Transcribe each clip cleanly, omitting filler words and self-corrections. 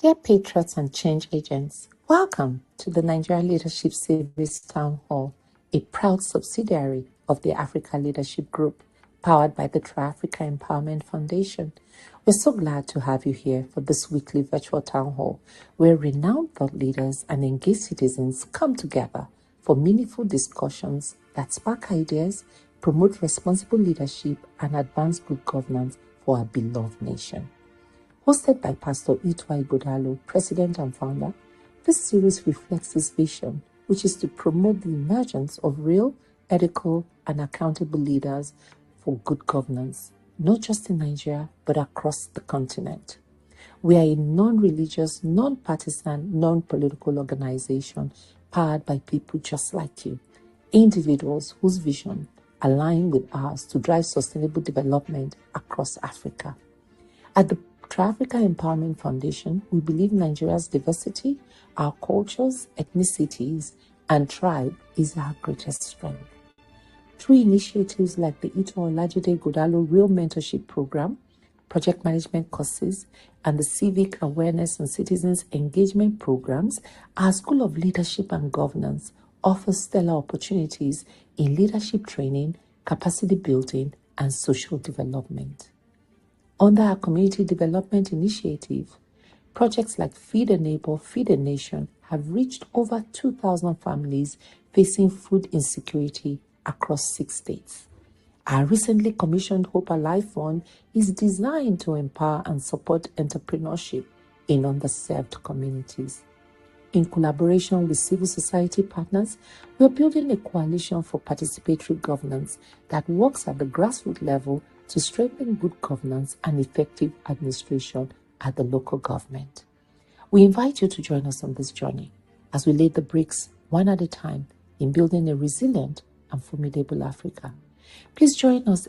Dear patriots and change agents, welcome to the Nigerian Leadership Series Town Hall, a proud subsidiary of the Africa Leadership Group, powered by the Tri-Africa Empowerment Foundation. We're so glad to have you here for this weekly virtual town hall, where renowned thought leaders and engaged citizens come together for meaningful discussions that spark ideas, promote responsible leadership, and advance good governance for our beloved nation. Hosted by Pastor Itwai Godalo, President and Founder, this series reflects his vision, which is to promote the emergence of real, ethical, and accountable leaders for good governance, not just in Nigeria, but across the continent. We are a non-religious, non-partisan, non-political organization powered by people just like you, individuals whose vision align with ours to drive sustainable development across Africa. At the Tri-Africa Empowerment Foundation, we believe Nigeria's diversity, our cultures, ethnicities, and tribe is our greatest strength. Through initiatives like the Ito Olajide Godalo Real Mentorship Program, project management courses, and the Civic Awareness and Citizens Engagement Programs, our School of Leadership and Governance offers stellar opportunities in leadership training, capacity building, and social development. Under our community development initiative, projects like Feed a Neighbor, Feed a Nation have reached over 2,000 families facing food insecurity across 6 states. Our recently commissioned Hope Alive Fund is designed to empower and support entrepreneurship in underserved communities. In collaboration with civil society partners, we are building a coalition for participatory governance that works at the grassroots level to strengthen good governance and effective administration at the local government. We invite you to join us on this journey as we lay the bricks one at a time in building a resilient and formidable Africa. Please join us.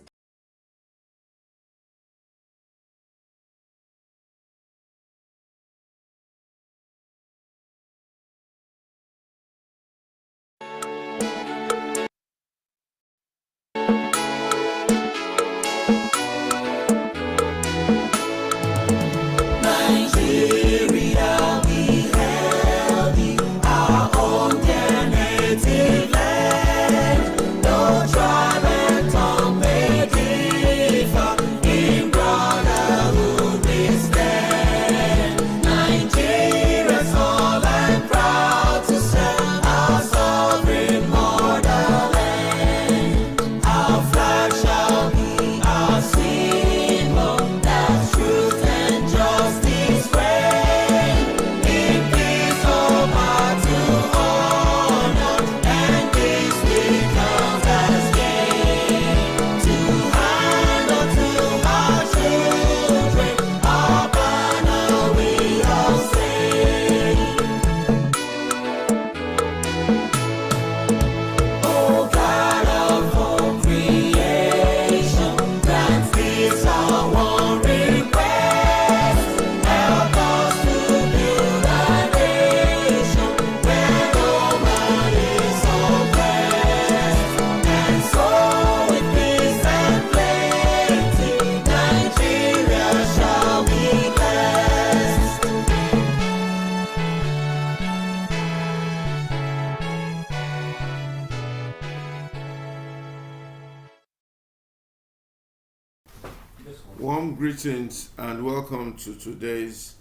Warm greetings and welcome to today's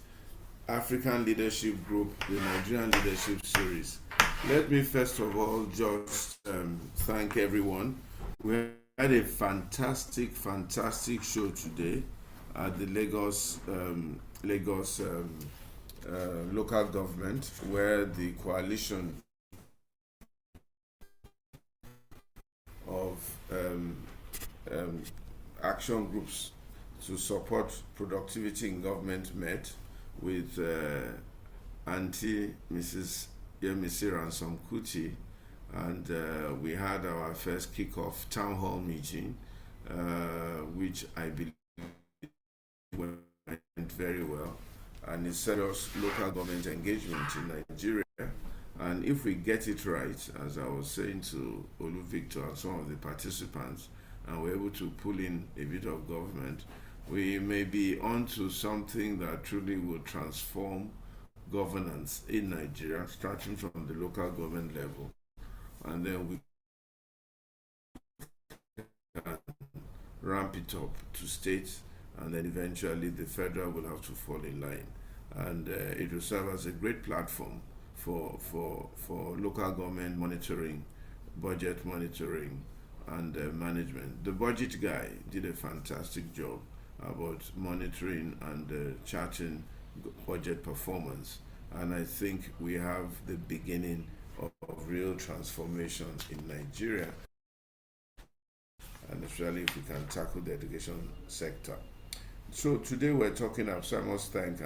African Leadership Group, the Nigerian Leadership Series. Let me first of all just thank everyone. We had a fantastic show today at the Lagos local government, where the coalition of action groups to support productivity in government met with Auntie Mrs. Yemisi Ransom Kuti, and we had our first kickoff town hall meeting, which I believe went very well, and it set us local government engagement in Nigeria. And if we get it right, as I was saying to Olu Victor and some of the participants, and we're able to pull in a bit of government, we may be onto something that truly will transform governance in Nigeria, starting from the local government level, and then we can ramp it up to states, and then eventually the federal will have to fall in line. And it will serve as a great platform for local government monitoring, budget monitoring, and management. The budget guy did a fantastic job about monitoring and charting budget performance. And I think we have the beginning of real transformation in Nigeria, and especially if we can tackle the education sector. So today we're talking about, so I must thank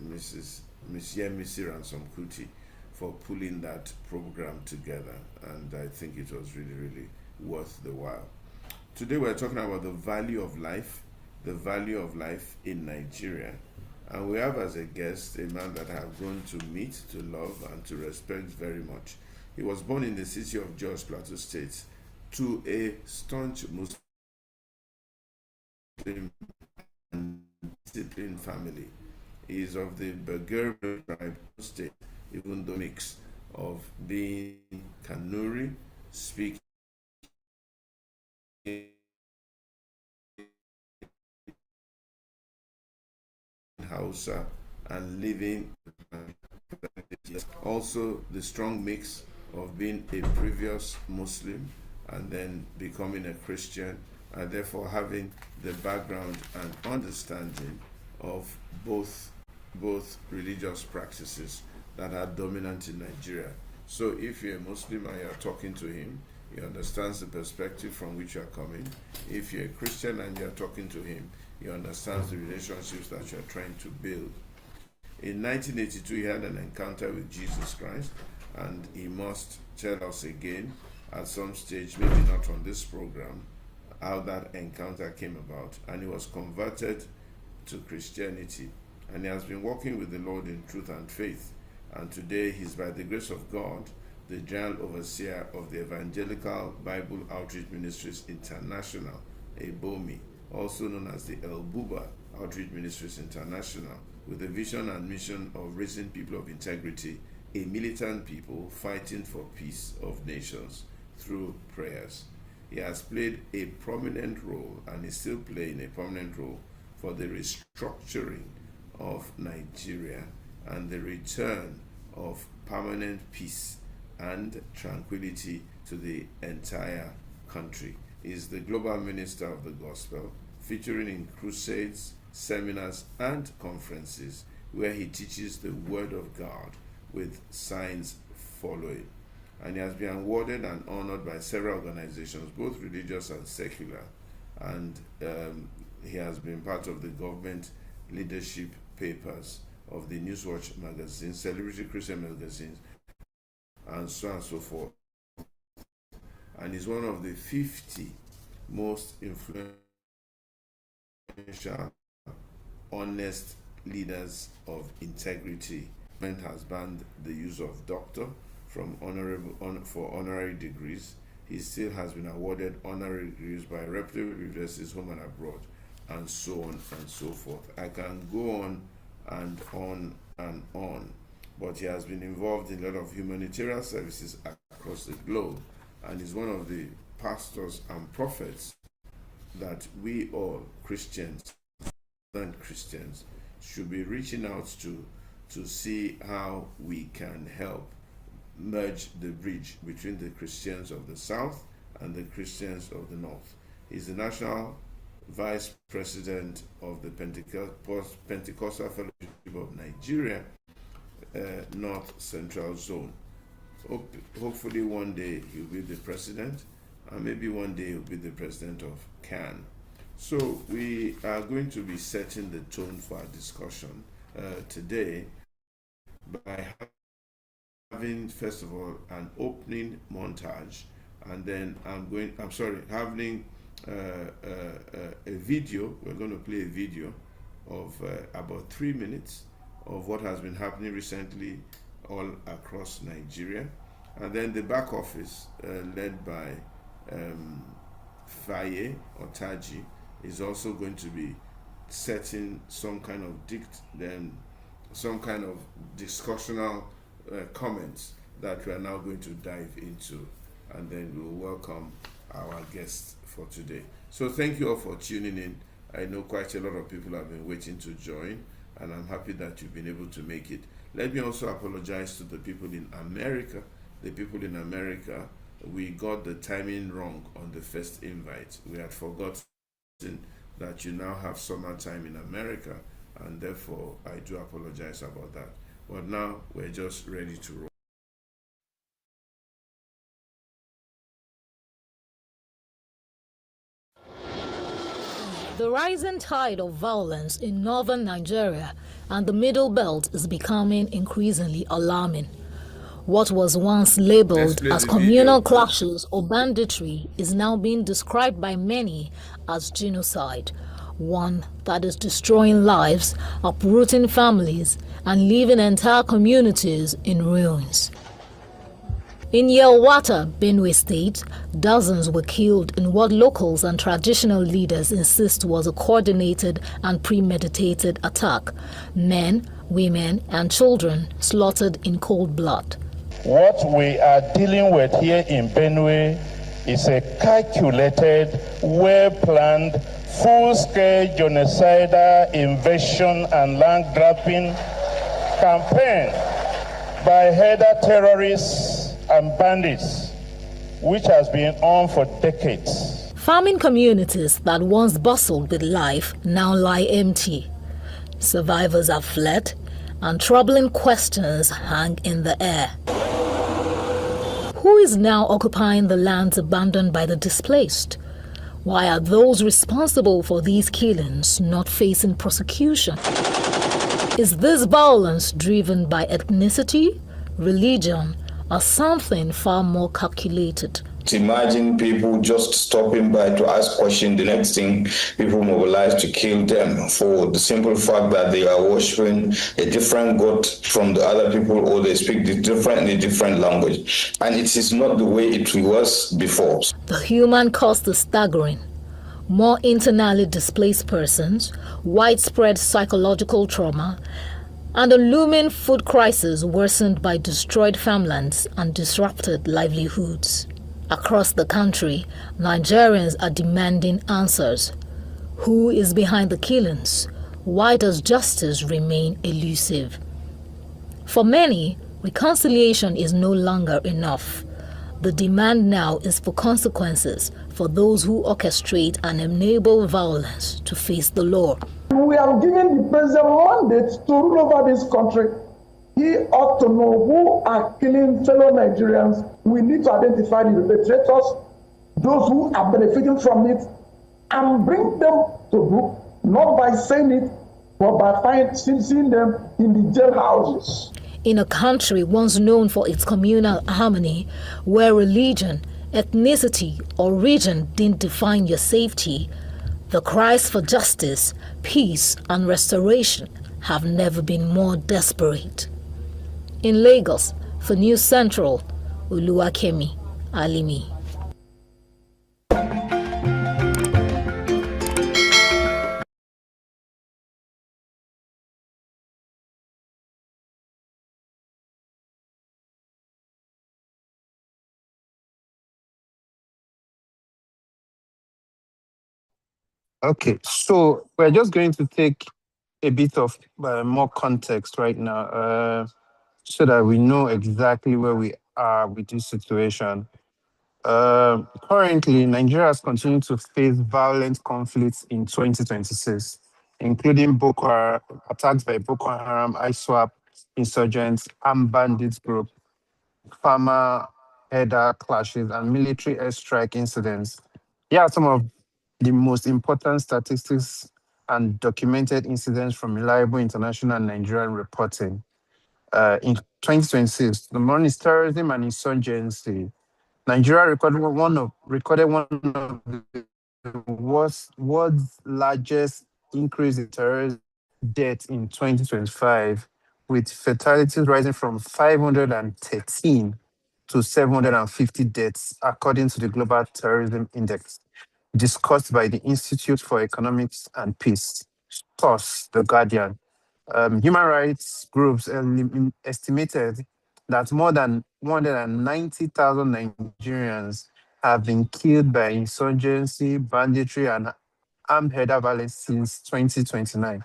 Miss Yemisi Ransom Kuti for pulling that program together, and I think it was really, really worth the while. Today we're talking about the value of life in Nigeria. And we have as a guest a man that I have grown to meet, to love, and to respect very much. He was born in the city of Jos, Plateau State, to a staunch Muslim and disciplined family. He is of the Berger tribe state, even though mix of being Kanuri, speaking Hausa, and living also the strong mix of being a previous Muslim and then becoming a Christian, and therefore having the background and understanding of both religious practices that are dominant in Nigeria. So if you're a Muslim and you're talking to him, he understands the perspective from which you're coming. If you're a Christian and you're talking to him, he understands the relationships that you're trying to build. In 1982, he had an encounter with Jesus Christ, and he must tell us again at some stage, maybe not on this program, how that encounter came about. And he was converted to Christianity, and he has been walking with the Lord in truth and faith. And today he's, by the grace of God, the General Overseer of the Evangelical Bible Outreach Ministries International, EBOMI, also known as the Buba Outreach Ministries International, with the vision and mission of raising people of integrity, a militant people fighting for peace of nations through prayers. He has played a prominent role, and is still playing a prominent role, for the restructuring of Nigeria and the return of permanent peace and tranquility to the entire country. He is the global minister of the gospel, featuring in crusades, seminars, and conferences where he teaches the word of God with signs following. And he has been awarded and honored by several organizations, both religious and secular. And he has been part of the government leadership papers of the Newswatch magazine, Celebrity Christian magazines, and so on and so forth. And he's one of the 50 most influential, honest leaders of integrity. The government has banned the use of doctor from for honorary degrees. He still has been awarded honorary degrees by reputable universities home and abroad, and so on and so forth. I can go on and on and on, but he has been involved in a lot of humanitarian services across the globe, and is one of the pastors and prophets that we all Christians and Christians should be reaching out to see how we can help merge the bridge between the Christians of the South and the Christians of the North. He's the National Vice President of the Pentecostal Fellowship of Nigeria, North Central Zone. Hopefully one day he'll be the president, and maybe one day he'll be the president of CAN. So we are going to be setting the tone for our discussion today by having, first of all, an opening montage, and then having a video. We're going to play a video of about 3 minutes of what has been happening recently all across Nigeria. And then the back office, led by Faye Otaji, is also going to be setting some kind of some kind of discussional comments that we are now going to dive into, and then we'll welcome our guests for today. So thank you all for tuning in. I know quite a lot of people have been waiting to join, and I'm happy that you've been able to make it. Let me also apologize to the people in America. The people in America, we got the timing wrong on the first invite. We had forgotten that you now have summertime in America, and therefore I do apologize about that. But now we're just ready to roll. The rising tide of violence in northern Nigeria and the Middle Belt is becoming increasingly alarming. What was once labeled as communal clashes or banditry is now being described by many as genocide, one that is destroying lives, uprooting families, and leaving entire communities in ruins. In Yelwata, Benue State, dozens were killed in what locals and traditional leaders insist was a coordinated and premeditated attack. Men, women, and children slaughtered in cold blood. What we are dealing with here in Benue is a calculated, well-planned, full-scale genocidal invasion and land-grabbing campaign by header terrorists and bandits, which has been on for decades. Farming communities that once bustled with life now lie empty. Survivors have fled, and troubling questions hang in the air. Who is now occupying the lands abandoned by the displaced? Why are those responsible for these killings not facing prosecution? Is this violence driven by ethnicity, religion, or something far more calculated? Imagine people just stopping by to ask questions. The next thing, people mobilize to kill them for the simple fact that they are worshiping a different god from the other people, or they speak a different language. And it is not the way it was before. The human cost is staggering. More internally displaced persons, widespread psychological trauma, and a looming food crisis worsened by destroyed farmlands and disrupted livelihoods. Across the country, Nigerians are demanding answers. Who is behind the killings? Why does justice remain elusive? For many, reconciliation is no longer enough. The demand now is for consequences for those who orchestrate and enable violence to face the law. We have given the president mandate to rule over this country. He ought to know who are killing fellow Nigerians. We need to identify the perpetrators, those who are benefiting from it, and bring them to book, not by saying it, but by seeing them in the jailhouses. In a country once known for its communal harmony, where religion, ethnicity, or region didn't define your safety, the cries for justice, peace, and restoration have never been more desperate. In Lagos, for News Central, Oluwakemi Alimi. Okay, so we're just going to take a bit of more context right now so that we know exactly where we are with this situation. Currently, Nigeria has continued to face violent conflicts in 2026, including attacks by Boko Haram, ISWAP, insurgents, armed bandits group, farmer header clashes, and military airstrike incidents. Here are some of the most important statistics and documented incidents from reliable international and Nigerian reporting. In 2026, the one is terrorism and insurgency. Nigeria recorded one of the world's largest increase in terrorist deaths in 2025, with fatalities rising from 513 to 750 deaths, according to the Global Terrorism Index, discussed by the Institute for Economics and Peace. Source, The Guardian. Human rights groups estimated that more than 190,000 Nigerians have been killed by insurgency, banditry, and armed herder violence since 2029.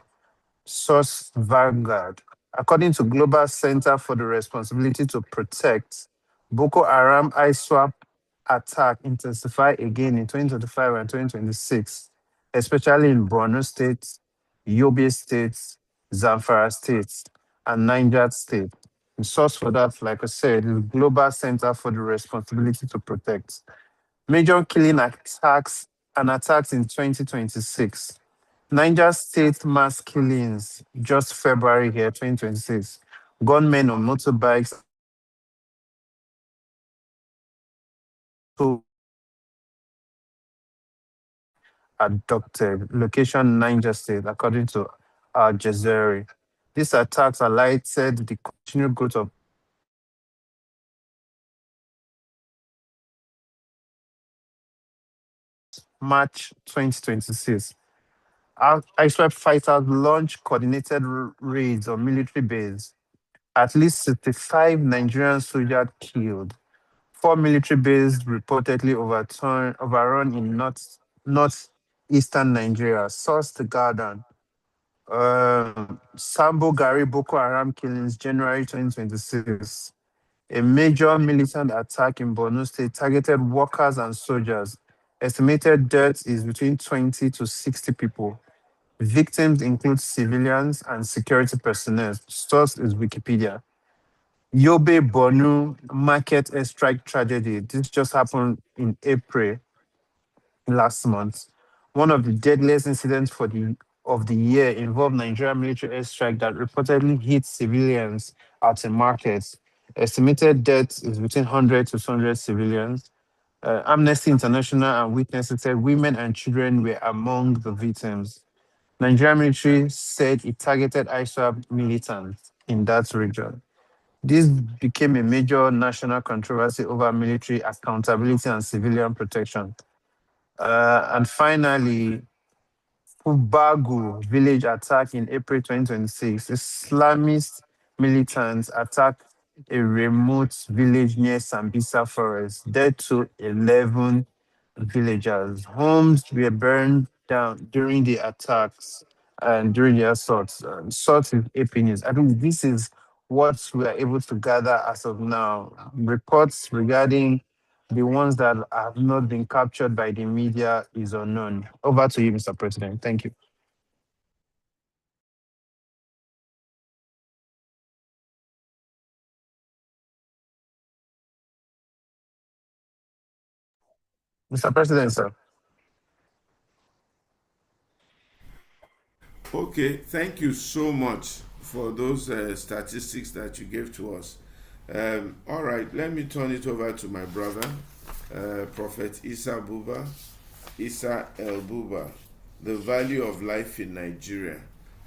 Source Vanguard. According to Global Center for the Responsibility to Protect, Boko Haram ISWAP attack intensified again in 2025 and 2026, especially in Borno State, Yobe State, Zamfara State, and Niger State. The source for that, like I said, is Global Center for the Responsibility to Protect. Major killing attacks in 2026. Niger State mass killings, just February here, 2026. Gunmen on motorbikes abducted. Location Niger State, according to Al Jazeera. These attacks highlighted the continued growth of March 2026. ISWAP fighters launched coordinated raids on military bases. At least 65 Nigerian soldiers killed. Four military bases reportedly overrun in northeastern Nigeria. Source The Guardian. Sambo Gari Boko Haram killings, January 2026. A major militant attack in Borno State targeted workers and soldiers. Estimated deaths is between 20 to 60 people. Victims include civilians and security personnel. Source is Wikipedia. Yobe Borno market airstrike tragedy. This just happened in April last month. One of the deadliest incidents of the year involved Nigerian military airstrike that reportedly hit civilians at a market. Estimated deaths is between 100 to 200 civilians. Amnesty International and witnesses said women and children were among the victims. Nigerian military said it targeted ISWAP militants in that region. This became a major national controversy over military accountability and civilian protection. And finally, Fubagu village attack in April 2026. Islamist militants attacked a remote village near Sambisa Forest. Dead to 11 villagers. Homes were burned down during the attacks and during the assaults. Assault is opinions. I think this is what we are able to gather as of now. Reports regarding the ones that have not been captured by the media is unknown. Over to you, Mr. President. Thank you. Mr. President, sir. Okay, thank you so much for those statistics that you gave to us. All right, let me turn it over to my brother, Prophet Issa Buba, Issa El Buba, the value of life in Nigeria.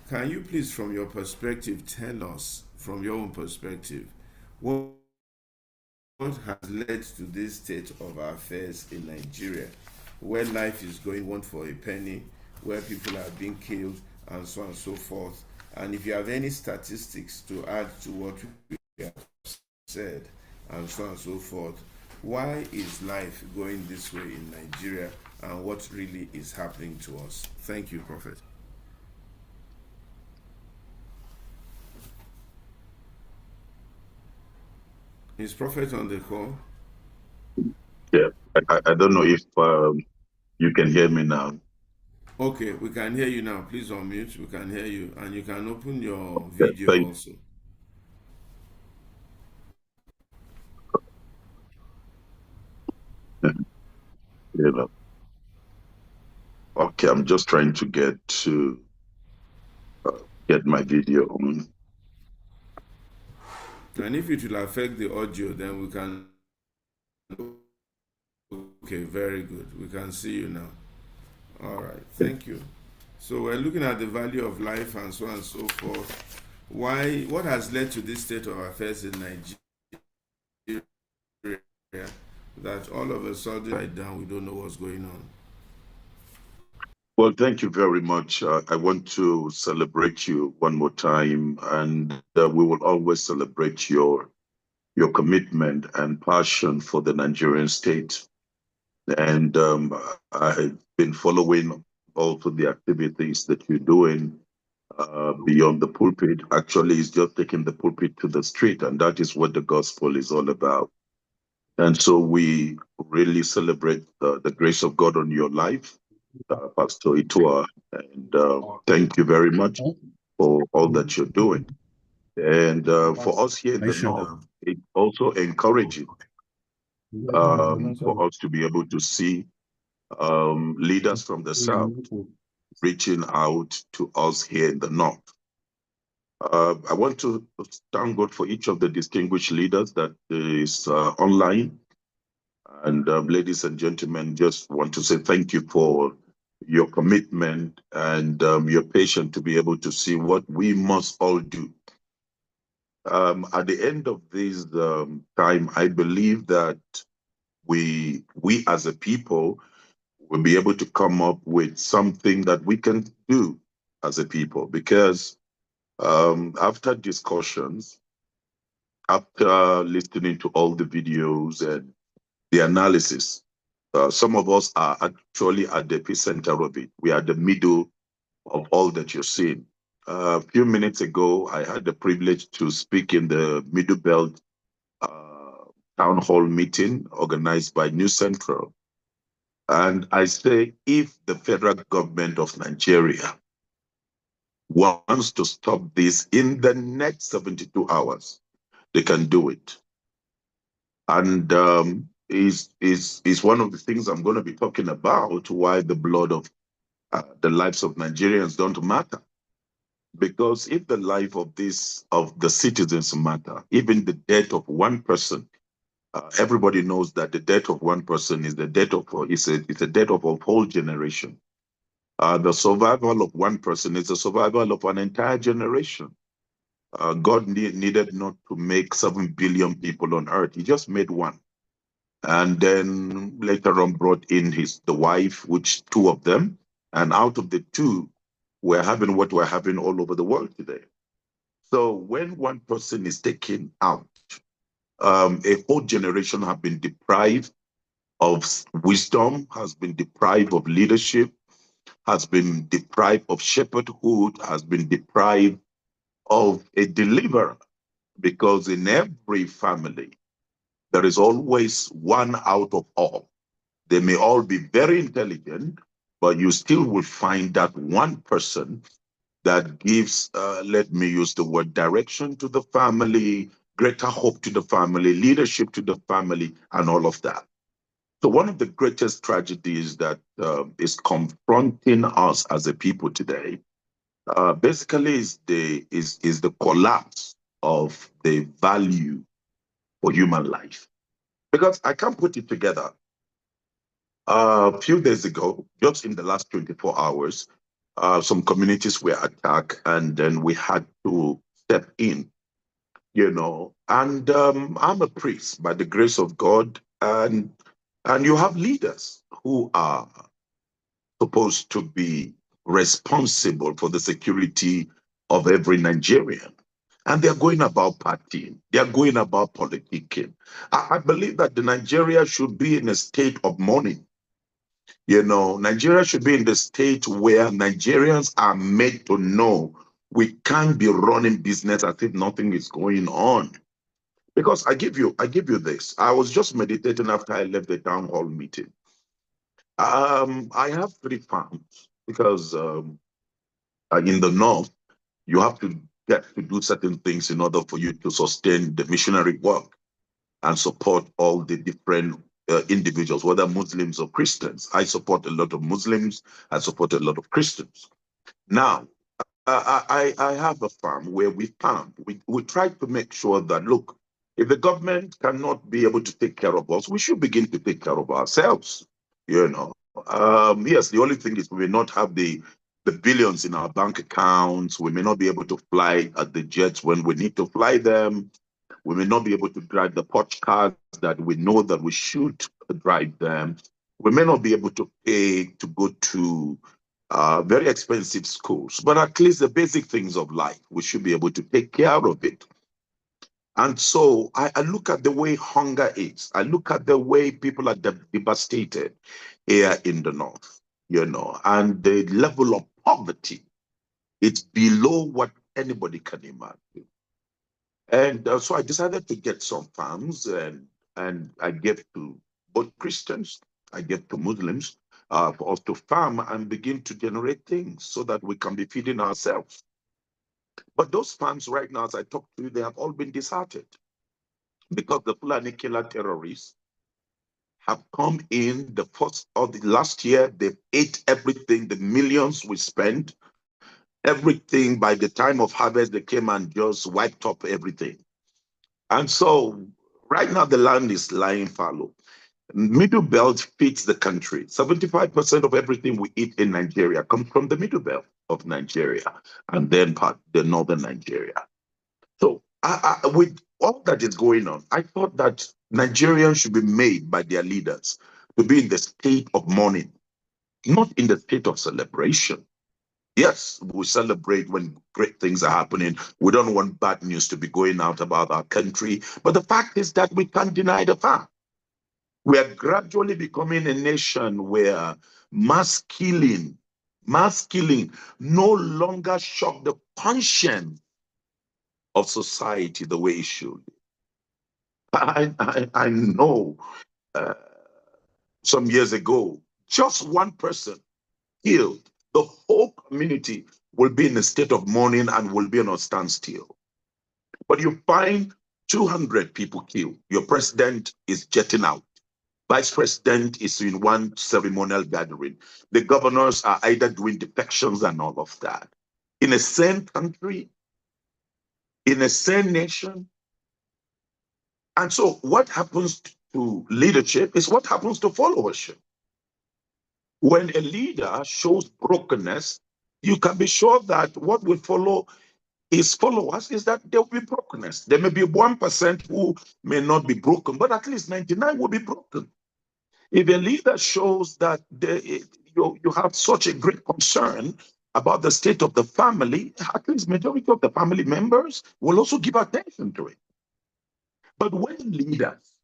Can you please, from your perspective, tell us, from your own perspective, what has led to this state of affairs in Nigeria, where life is going one for a penny, where people are being killed, and so on and so forth? And if you have any statistics to add to what we have said, and so on and so forth, why is life going this way in Nigeria, and what really is happening to us? Thank you, Prophet. Is Prophet on the call? Yeah, I don't know if you can hear me now. Okay, we can hear you now. Please unmute. We can hear you, and you can open your video also. Yeah. Okay, I'm just trying to get my video on. And if it will affect the audio, then we can. Okay, very good. We can see you now. All right, thank you. So we're looking at the value of life and so on and so forth. What has led to this state of affairs in Nigeria that all of a sudden right down we don't know what's going on? Well, thank you very much. I want to celebrate you one more time, and we will always celebrate your commitment and passion for the Nigerian state. And I've been following also the activities that you're doing beyond the pulpit. Actually, it's just taking the pulpit to the street, and that is what the gospel is all about. And so we really celebrate the grace of God on your life, Pastor Itua, and thank you very much for all that you're doing. And for us here in the North, it's also encouraging for us to be able to see leaders from the South reaching out to us here in the North. I want to thank God for each of the distinguished leaders that is online. And ladies and gentlemen, just want to say thank you for your commitment and your patience to be able to see what we must all do. At the end of this time, I believe that we as a people will be able to come up with something that we can do as a people, because after discussions, after listening to all the videos and the analysis, some of us are actually at the epicenter of it. We are the middle of all that you're seeing. A few minutes ago, I had the privilege to speak in the Middle Belt town hall meeting organized by New Central. And I say, if the federal government of Nigeria wants to stop this in the next 72 hours, they can do it. And is one of the things I'm going to be talking about, why the blood of the lives of Nigerians don't matter. Because if the life of the citizens matter, even the death of one person, everybody knows that the death of one person is the death of it's a death of a whole generation. The survival of one person is the survival of an entire generation. God needed not to make 7 billion people on earth. He just made one. And then later on brought in the wife, which two of them. And out of the two, we're having what we're having all over the world today. So when one person is taken out, a whole generation have been deprived of wisdom, has been deprived of leadership, has been deprived of shepherdhood, has been deprived of a deliverer. Because in every family, there is always one out of all. They may all be very intelligent, but you still will find that one person that gives, let me use the word, direction to the family, greater hope to the family, leadership to the family, and all of that. So one of the greatest tragedies that is confronting us as a people today, basically is the collapse of the value for human life. Because I can't put it together. A few days ago, just in the last 24 hours, some communities were attacked, and then we had to step in, And I'm a priest by the grace of God, and you have leaders who are supposed to be responsible for the security of every Nigerian. And they're going about partying. They're going about politicking. I believe that the Nigeria should be in a state of mourning. Nigeria should be in the state where Nigerians are made to know we can't be running business as if nothing is going on. Because I give you this. I was just meditating after I left the town hall meeting. I have 3 farms because in the north, you have to get to do certain things in order for you to sustain the missionary work and support all the different individuals, whether Muslims or Christians. I support a lot of Muslims. I support a lot of Christians. Now, I have a farm where we farm. We try to make sure that, look, if the government cannot be able to take care of us, we should begin to take care of ourselves. Yes, the only thing is we may not have the billions in our bank accounts. We may not be able to fly at the jets when we need to fly them. We may not be able to drive the Porsche cars that we know that we should drive them. We may not be able to pay to go to very expensive schools, but at least the basic things of life, we should be able to take care of it. And so I look at the way hunger is. I look at the way people are devastated here in the north, and the level of poverty, it's below what anybody can imagine. And so I decided to get some farms, and I gave to both Christians, I gave to Muslims, for us to farm and begin to generate things so that we can be feeding ourselves. But those farms right now, as I talk to you, they have all been disheartened because the Fulani killer terrorists have come in the first of the last year. They ate everything, the millions we spent, everything. By the time of harvest, they came and just wiped up everything. And so right now the land is lying fallow. Middle belt feeds the country. 75% of everything we eat in Nigeria comes from the middle belt of Nigeria, and then part the northern Nigeria. So with all that is going on, I thought that Nigerians should be made by their leaders to be in the state of mourning, not in the state of celebration. Yes, we celebrate when great things are happening. We don't want bad news to be going out about our country. But the fact is that we can't deny the fact. We are gradually becoming a nation where mass killing no longer shock the conscience of society the way it should. I know some years ago, just one person killed, the whole community will be in a state of mourning and will be on a standstill. But you find 200 people killed. Your president is jetting out. Vice president is in one ceremonial gathering. The governors are either doing defections and all of that. In a sane country, in a sane nation. And so what happens to leadership is what happens to followership. When a leader shows brokenness, you can be sure that what will follow his followers is that there will be brokenness. There may be 1% who may not be broken, but at least 99 will be broken. If a leader shows that you have such a great concern about the state of the family, at least majority of the family members will also give attention to it. But when leaders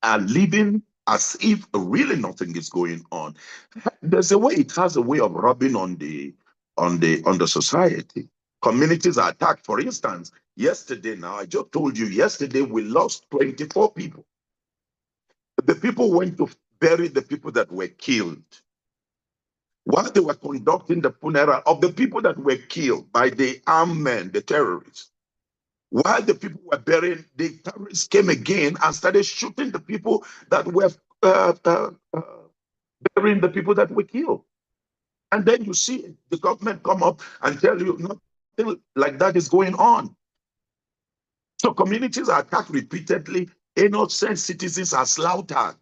are living as if really nothing is going on, there's a way, it has a way of rubbing on the society. Communities are attacked. For instance, yesterday, now I just told you, yesterday we lost 24 people. The people went to bury the people that were killed. While they were conducting the funeral of the people that were killed by the armed men, the terrorists, while the people were burying, the terrorists came again and started shooting the people that were burying the people that were killed. And then you see the government come up and tell you nothing like that is going on. So communities are attacked repeatedly. Innocent citizens are slaughtered.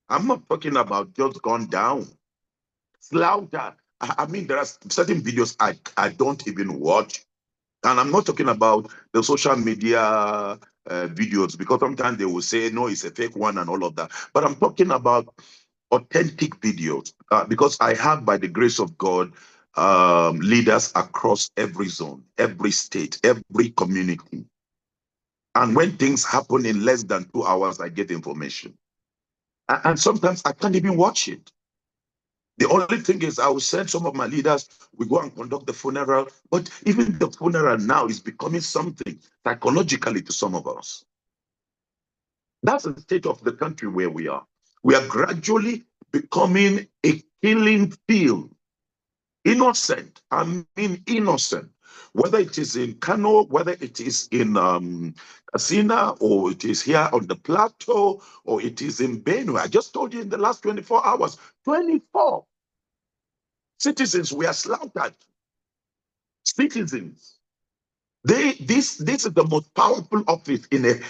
I'm not talking about just gone down. Slaughter. I mean, there are certain videos I don't even watch. And I'm not talking about the social media videos, because sometimes they will say, no, it's a fake one and all of that. But I'm talking about authentic videos, because I have, by the grace of God, leaders across every zone, every state, every community. And when things happen in less than 2 hours, I get information. And sometimes I can't even watch it. The only thing is I will send some of my leaders, we go and conduct the funeral, but even the funeral now is becoming something psychologically to some of us. That's the state of the country where we are. We are gradually becoming a killing field. Innocent, I mean innocent. Whether it is in Kano, whether it is in Kasina, or it is here on the plateau, or it is in Benue. I just told you in the last 24 hours, 24 citizens were slaughtered. Citizens. This is the most powerful office in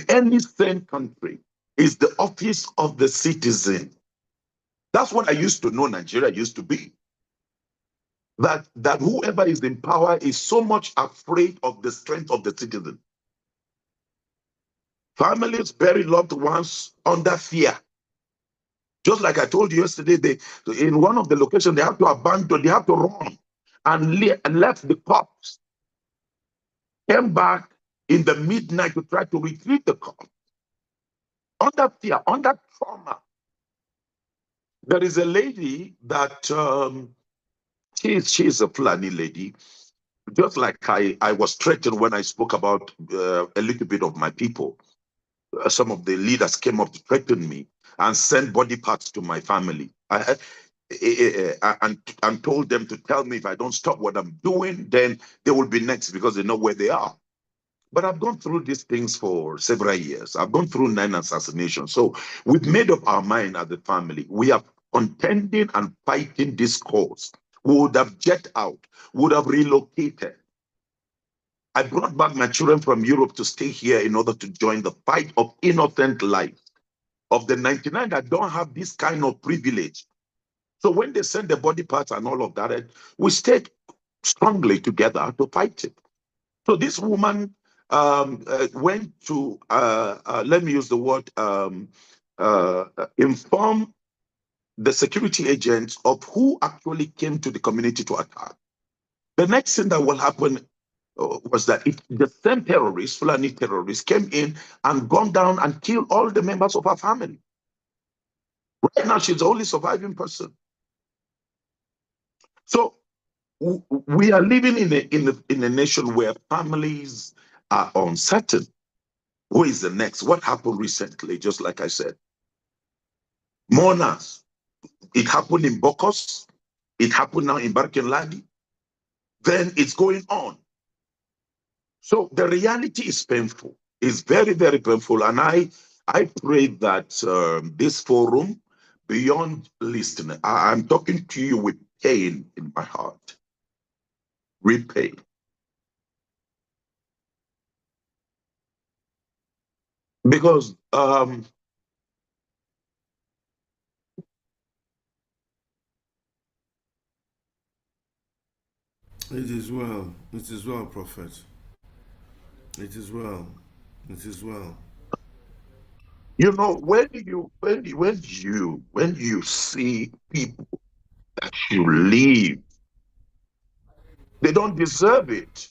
any sane country, is the office of the citizen. That's what I used to know Nigeria used to be. That whoever is in power is so much afraid of the strength of the citizen. Families bury loved ones under fear. Just like I told you yesterday, in one of the locations, they have to abandon, they have to run and left the corpse, came back in the midnight to try to retrieve the corpse. Under fear, under trauma. There is a lady that she's a Fulani lady. Just like I was threatened when I spoke about a little bit of my people. Some of the leaders came up to threaten me and send body parts to my family. And told them to tell me if I don't stop what I'm doing, then they will be next because they know where they are. But I've gone through these things for several years. I've gone through 9 assassinations. So we've made up our mind as a family. We are contending and fighting this cause. We would have jet out, would have relocated. I brought back my children from Europe to stay here in order to join the fight of innocent life of the 99 that don't have this kind of privilege. So when they send the body parts and all of that, we stayed strongly together to fight it. So this woman went to, let me use the word, inform the security agents of who actually came to the community to attack. The next thing that will happen was that the same terrorists, Fulani terrorists, came in and gunned down and killed all the members of her family. Right now, she's the only surviving person. So we are living in a nation where families are uncertain. Who is the next? What happened recently? Just like I said, mourners. It happened in Bokos. It happened now in Barkinladi. Then it's going on. So the reality is painful. It's very, very painful. And I pray that this forum, beyond listening, I'm talking to you with pain in my heart. Real pain. Because it is well. It is well, Prophet. It is well. It is well. you know, when you see people that you leave, they don't deserve it.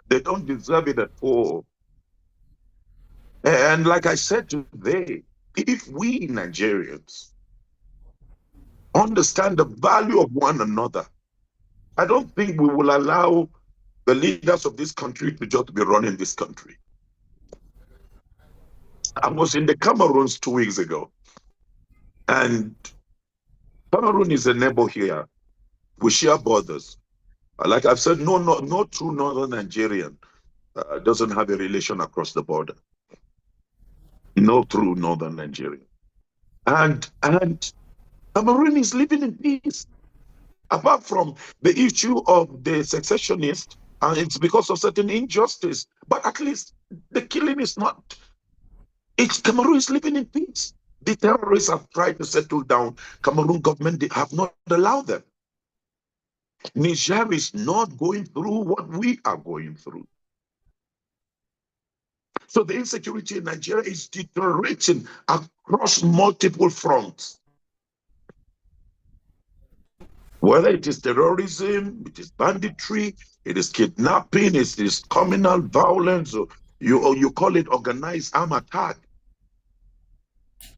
They don't deserve it at all. And like I said today, if we Nigerians understand the value of one another, I don't think we will allow the leaders of this country to just be running this country. I was in the Cameroons 2 weeks ago, and Cameroon is a neighbor here. We share borders. Like I've said, no true northern Nigerian doesn't have a relation across the border. No true northern Nigerian. And Cameroon is living in peace. Apart from the issue of the secessionist, and it's because of certain injustice, but at least the killing is not. It's Cameroon is living in peace. The terrorists have tried to settle down. Cameroon government, they have not allowed them. Niger is not going through what we are going through. So the insecurity in Nigeria is deteriorating across multiple fronts. Whether it is terrorism, it is banditry, it is kidnapping, it is communal violence, or you call it organized armed attack.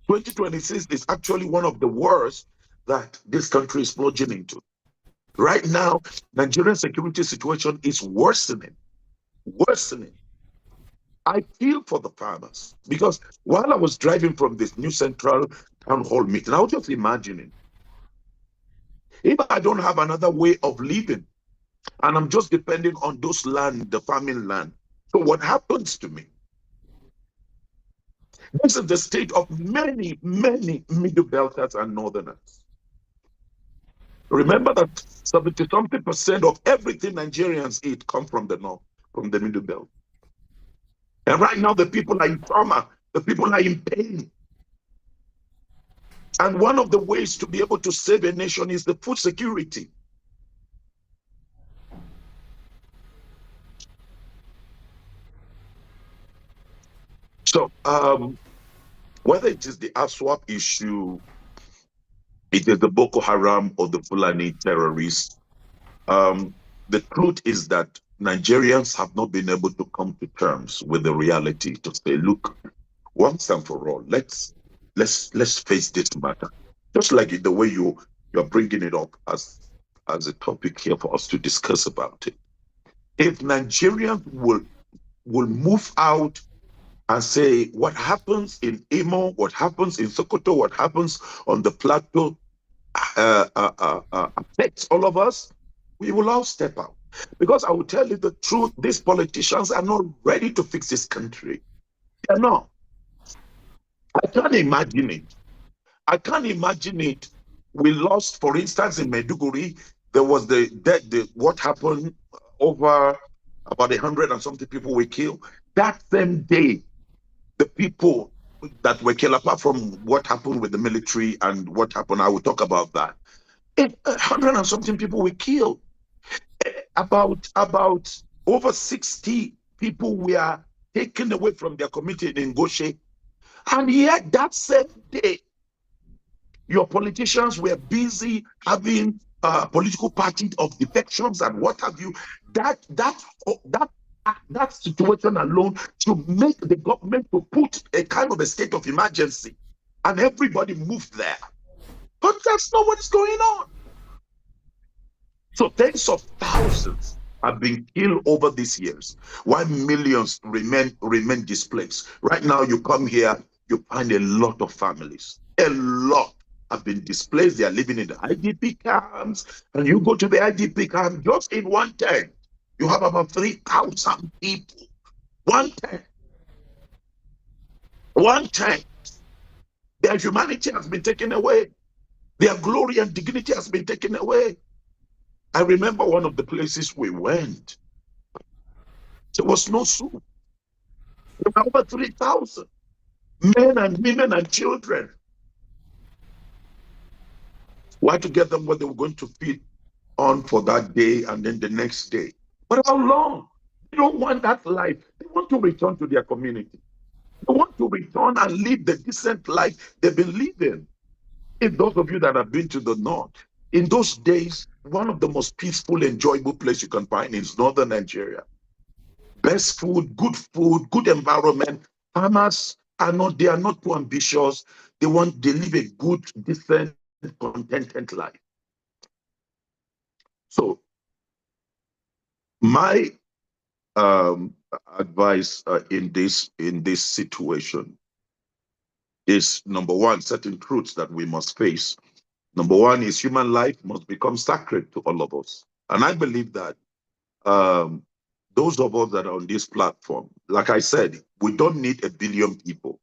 2026 is actually one of the worst that this country is plunging into. Right now, Nigerian security situation is worsening. I feel for the farmers because while I was driving from this new central town hall meeting, I was just imagining if I don't have another way of living and I'm just depending on those land, the farming land. So what happens to me? This is the state of many, many middle belters and northerners. Remember that 70-something% of everything Nigerians eat come from the north, from the middle belt. And right now, the people are in trauma. The people are in pain. And one of the ways to be able to save a nation is the food security. So Whether it is the ASWAP issue, it is the Boko Haram or the Fulani terrorists, the truth is that Nigerians have not been able to come to terms with the reality to say, look, once and for all, let's face this matter. Just like the way you're bringing it up as a topic here for us to discuss about it. If Nigerians will move out and say what happens in Imo, what happens in Sokoto, what happens on the plateau affects all of us, we will all step out. Because I will tell you the truth, these politicians are not ready to fix this country. They're not. I can't imagine it. I can't imagine it. We lost, for instance, in Maiduguri, there was what happened over about 100 and something people were killed. That same day, the people that were killed, apart from what happened with the military and what happened, I will talk about that. 100 and something people were killed. About over 60 people were taken away from their community in Ngoshe. And yet that same day, your politicians were busy having political party of defections and what have you. That situation alone to make the government to put a kind of a state of emergency, and everybody moved there. But that's not what is going on. So tens of thousands have been killed over these years, while millions remain displaced. Right now, you come here, you find a lot of families. A lot have been displaced. They are living in the IDP camps. And you go to the IDP camp, just in one tent, you have about 3,000 people. One tent. One tent. Their humanity has been taken away. Their glory and dignity has been taken away. I remember one of the places we went. There was no soup. There were over 3,000 men and women and children. Why to get them what they were going to feed on for that day and then the next day? But how long? They don't want that life. They want to return to their community. They want to return and live the decent life they've been living. If those of you that have been to the north, in those days, one of the most peaceful, enjoyable places you can find is northern Nigeria. Best food, good environment. Farmers they are not too ambitious. They live a good, decent, contented life. So my advice in this situation is, number one, certain truths that we must face. Number one is human life must become sacred to all of us. And I believe that those of us that are on this platform, like I said, we don't need 1 billion people.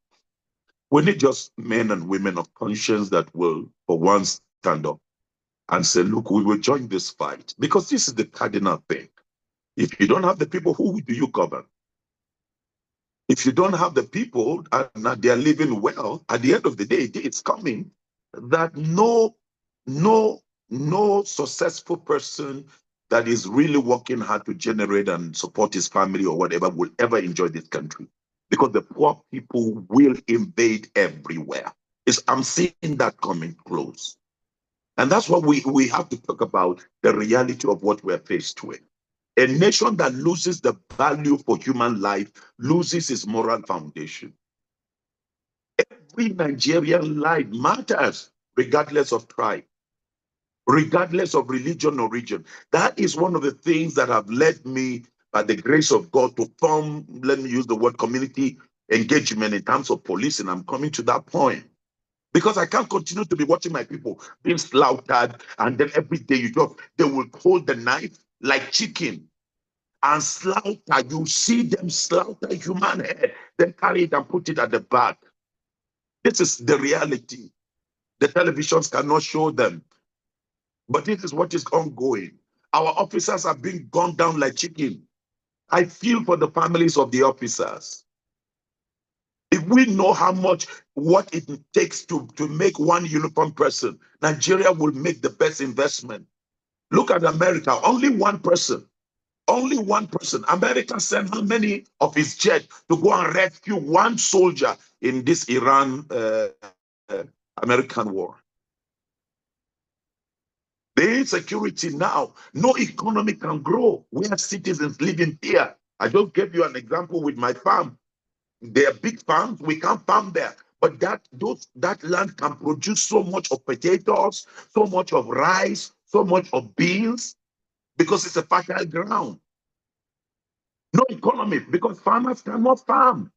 We need just men and women of conscience that will, for once, stand up and say, look, we will join this fight. Because this is the cardinal thing. If you don't have the people, who do you govern? If you don't have the people and they are living well, at the end of the day, it's coming that no successful person that is really working hard to generate and support his family or whatever will ever enjoy this country, because the poor people will invade everywhere. I'm seeing that coming close. And that's what we have to talk about, the reality of what we're faced with. A nation that loses the value for human life loses its moral foundation. Every Nigerian life matters, regardless of tribe, regardless of religion or region. That is one of the things that have led me, by the grace of God, to form, let me use the word, community engagement in terms of policing. I'm coming to that point. Because I can't continue to be watching my people being slaughtered, and then every day they will hold the knife like chicken and slaughter. You see them slaughter human head, then carry it and put it at the back. This is the reality. The televisions cannot show them. But this is what is ongoing. Our officers are being gunned down like chicken. I feel for the families of the officers. If we know what it takes to make one uniformed person, Nigeria will make the best investment. Look at America, only one person. America sent how many of his jets to go and rescue one soldier in this Iran-American war. The insecurity now, no economy can grow where citizens live in fear. I just gave you an example with my farm. They are big farms, we can't farm there. But that land can produce so much of potatoes, so much of rice, so much of beans, because it's a fertile ground. No economy, because farmers cannot farm.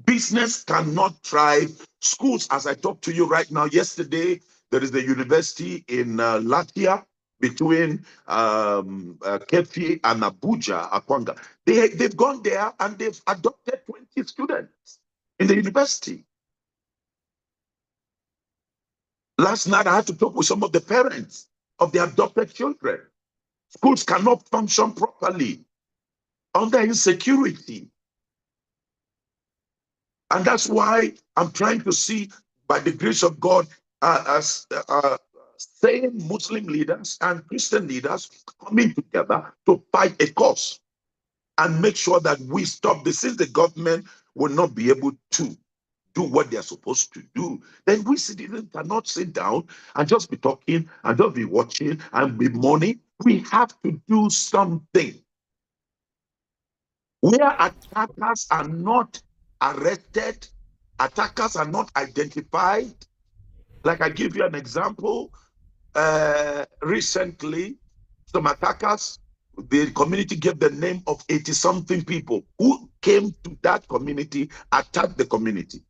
Business cannot thrive. Schools, as I talk to you right now, yesterday, there is the university in Latvia between Kefi and Abuja, Akwanga. They've gone there and they've adopted 20 students in the university. Last night, I had to talk with some of the parents of the adopted children. Schools cannot function properly under insecurity. And that's why I'm trying to see, by the grace of God, as same Muslim leaders and Christian leaders coming together to fight a cause and make sure that we stop this. Since the government will not be able to do what they're supposed to do, then we citizens cannot sit down and just be talking and just be watching and be mourning. We have to do something. Where attackers are not arrested, attackers are not identified. Like I give you an example, recently, some attackers, the community gave the name of 80-something people who came to that community, attacked the community.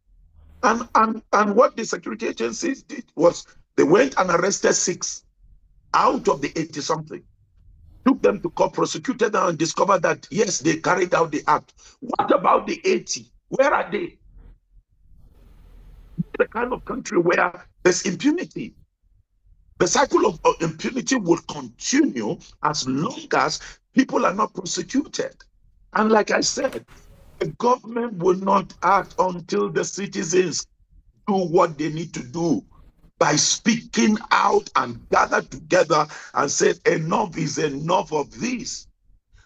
And what the security agencies did was they went and arrested 6 out of the 80-something. Took them to court, prosecuted them, and discovered that, yes, they carried out the act. What about the 80? Where are they? The kind of country where there's impunity. The cycle of impunity will continue as long as people are not prosecuted. And like I said, the government will not act until the citizens do what they need to do by speaking out and gather together and say, enough is enough of this.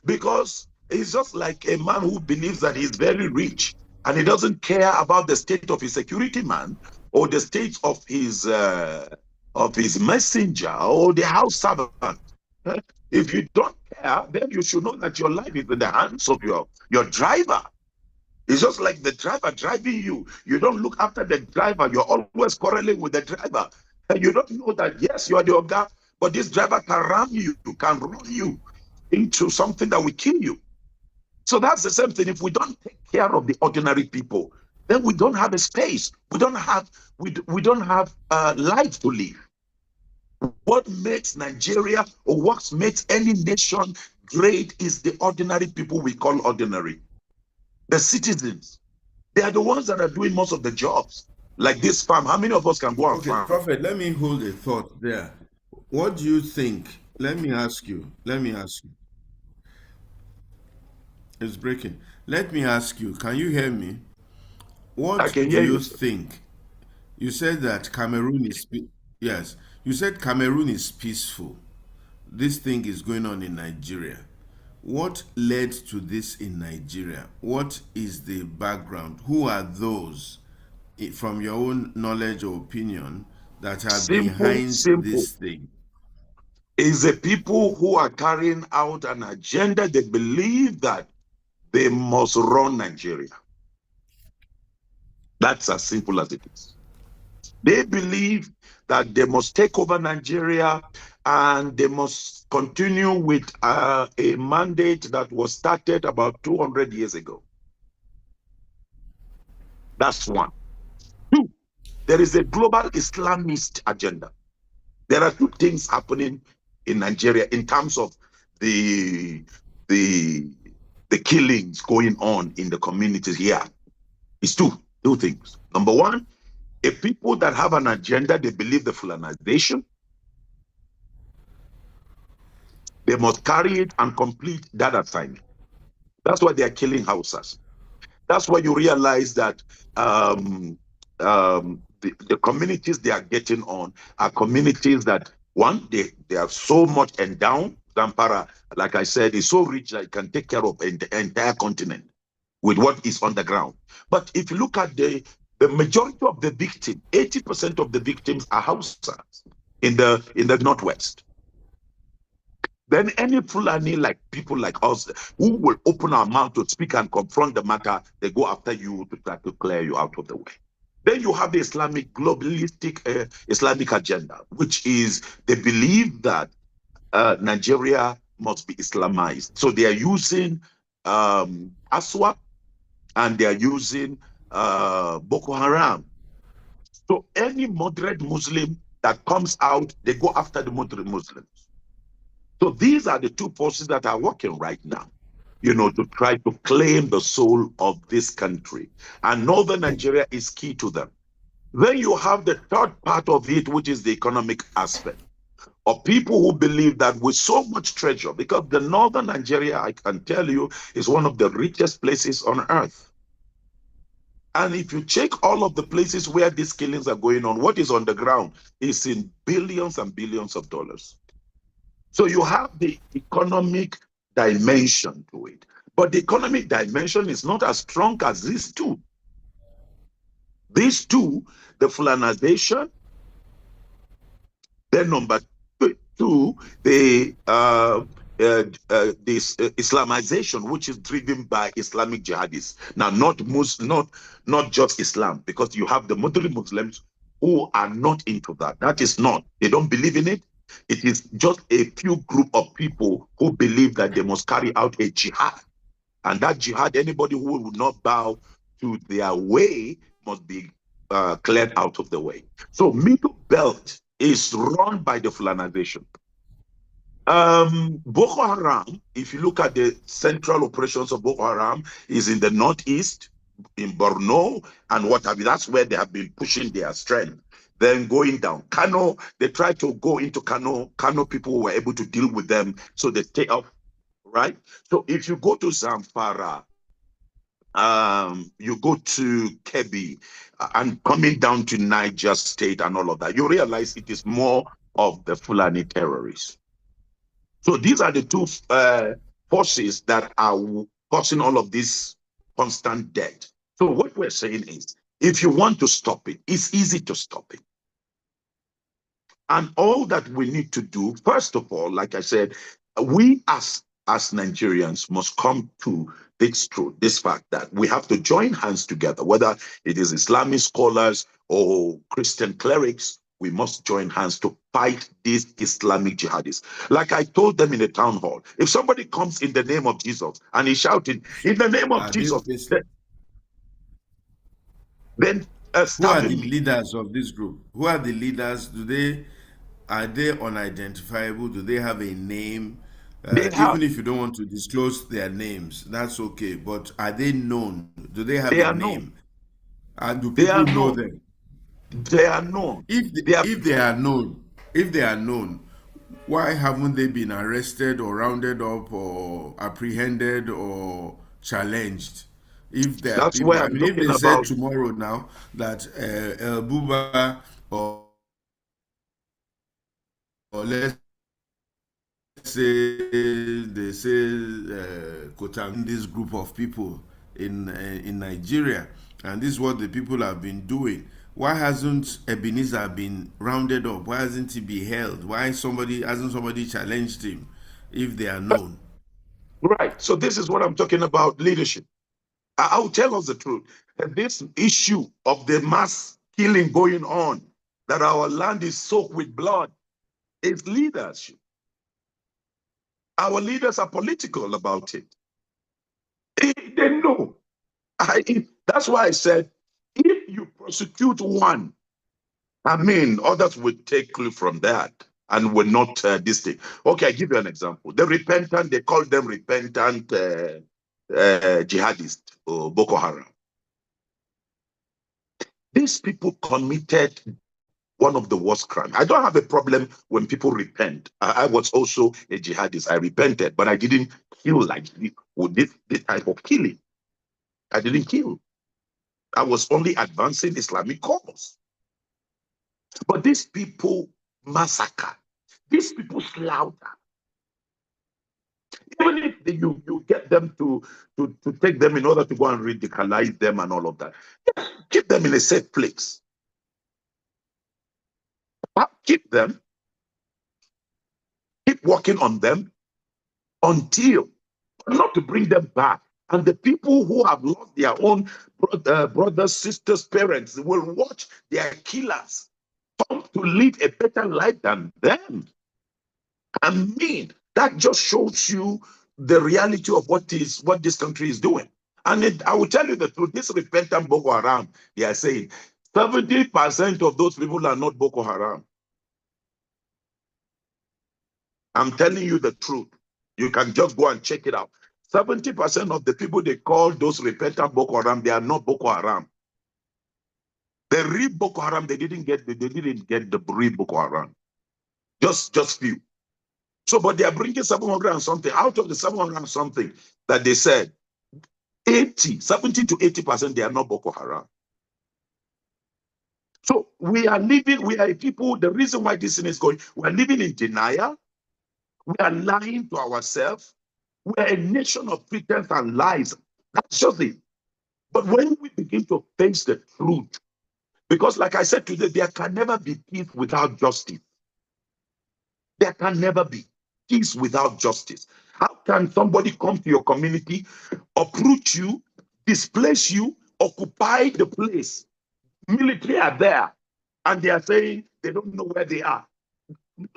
Because it's just like a man who believes that he's very rich and he doesn't care about the state of his security man or the state of his messenger or the house servant. If you don't care, then you should know that your life is in the hands of your driver. It's just like the driver driving you. You don't look after the driver. You're always quarreling with the driver. And you don't know that, yes, you are the Oga, but this driver can ram you, can run you into something that will kill you. So that's the same thing. If we don't take care of the ordinary people, then we don't have a space. We don't have life to live. What makes Nigeria or what makes any nation great is the ordinary people we call ordinary. The citizens. They are the ones that are doing most of the jobs. Like this farm, how many of us can go and farm? Prophet, let me hold a thought there. What do you think? Let me ask you. It's breaking. Let me ask you, can you hear me? What do you think? You said that Cameroon is, yes, you said Cameroon is peaceful. This thing is going on in Nigeria. What led to this in Nigeria? What is the background? Who are those, from your own knowledge or opinion, that are behind this thing? Is the people who are carrying out an agenda. They believe that they must run Nigeria. That's as simple as it is. They believe that they must take over Nigeria and they must continue with a mandate that was started about 200 years ago. That's one. 2, there is a global Islamist agenda. There are 2 things happening in Nigeria in terms of the killings going on in the communities here. It's two things. Number one, a people that have an agenda, they believe the Fulanization, they must carry it and complete that assignment. That's why they are killing Hausas. That's why you realize that the communities they are getting on are communities that, one, they are so much endowed. Zamfara, like I said, is so rich that it can take care of the entire continent. with what is on the ground. But if you look at the majority of the victims, 80% of the victims are Hausas in the Northwest. Then any Fulani, like people like us, who will open our mouth to speak and confront the matter, they go after you to try to clear you out of the way. Then you have the Islamic globalistic Islamic agenda, which is they believe that Nigeria must be Islamized. So they are using Aswa, and they are using Boko Haram. So any moderate Muslim that comes out, they go after the moderate Muslims. So these are the two forces that are working right now, to try to claim the soul of this country. And northern Nigeria is key to them. Then you have the third part of it, which is the economic aspect of people who believe that with so much treasure, because the northern Nigeria, I can tell you, is one of the richest places on earth. And if you check all of the places where these killings are going on, what is on the ground is in billions and billions of dollars. So you have the economic dimension to it. But the economic dimension is not as strong as these two. These two, the Fulanization, then number two, the Islamization, which is driven by Islamic jihadists. Now, not just Islam, because you have the moderate Muslims who are not into that. That is not. They don't believe in it. It is just a few group of people who believe that they must carry out a jihad. And that jihad, anybody who will not bow to their way must be cleared out of the way. So Middle Belt is run by the Fulanization. Boko Haram, if you look at the central operations of Boko Haram, is in the northeast, in Borno and what have you. That's where they have been pushing their strength. Then going down Kano, they tried to go into Kano. Kano people were able to deal with them, so they stay up, right? So if you go to Zamfara, you go to Kebbi, and coming down to Niger State and all of that, you realize it is more of the Fulani terrorists. So these are the two forces that are causing all of this constant death. So what we're saying is, if you want to stop it, it's easy to stop it. And all that we need to do, first of all, like I said, we as Nigerians must come to this truth, this fact that we have to join hands together, whether it is Islamic scholars or Christian clerics. We must join hands to fight these Islamic jihadists. Like I told them in the town hall, if somebody comes in the name of Jesus and he's shouting, in the name of Jesus, then who are the him. leaders of this group? Who are the leaders? Are they unidentifiable? Do they have a name? Even if you don't want to disclose their names, that's okay. But are they known? Do they have a name? And do people know them? They are known. If they are known, why haven't they been arrested or rounded up or apprehended or challenged? If there are people, I mean, if they said tomorrow now that Buba or let's say they say Kotam, this group of people in Nigeria, and this is what the people have been doing. Why hasn't Ebenezer been rounded up? Why hasn't he been held? Why hasn't somebody challenged him if they are known? Right. So this is what I'm talking about, leadership. I'll tell us the truth. This issue of the mass killing going on, that our land is soaked with blood, is leadership. Our leaders are political about it. They know. That's why I said, if you prosecute one, I mean, others will take clue from that and will not this thing. Okay, I give you an example. The repentant, they call them repentant jihadists or Boko Haram. These people committed one of the worst crimes. I don't have a problem when people repent. I was also a jihadist. I repented, but I didn't kill like with this type of killing. I didn't kill. I was only advancing Islamic cause. But these people massacre. These people slaughter. Even if you get them to take them in order to go and radicalize them and all of that. Keep them in a safe place. Keep them. Keep working on them until, not to bring them back. And the people who have lost their own brothers, sisters, parents will watch their killers come to live a better life than them. I mean, that just shows you the reality of what this country is doing. And I will tell you the truth, this repentant Boko Haram, they are saying 70% of those people are not Boko Haram. I'm telling you the truth. You can just go and check it out. 70% of the people they call those repentant Boko Haram, they are not Boko Haram. The real Boko Haram, they didn't get the real Boko Haram. Just few. So, but they are bringing 700 and something. Out of the 700 and something that they said, 70 to 80%, they are not Boko Haram. So we are people, the reason why this thing is going, we are living in denial. We are lying to ourselves. We are a nation of pretense and lies. That's just it. But when we begin to face the truth, because like I said today, there can never be peace without justice. There can never be peace without justice. How can somebody come to your community, uproot you, displace you, occupy the place? Military are there, and they are saying they don't know where they are.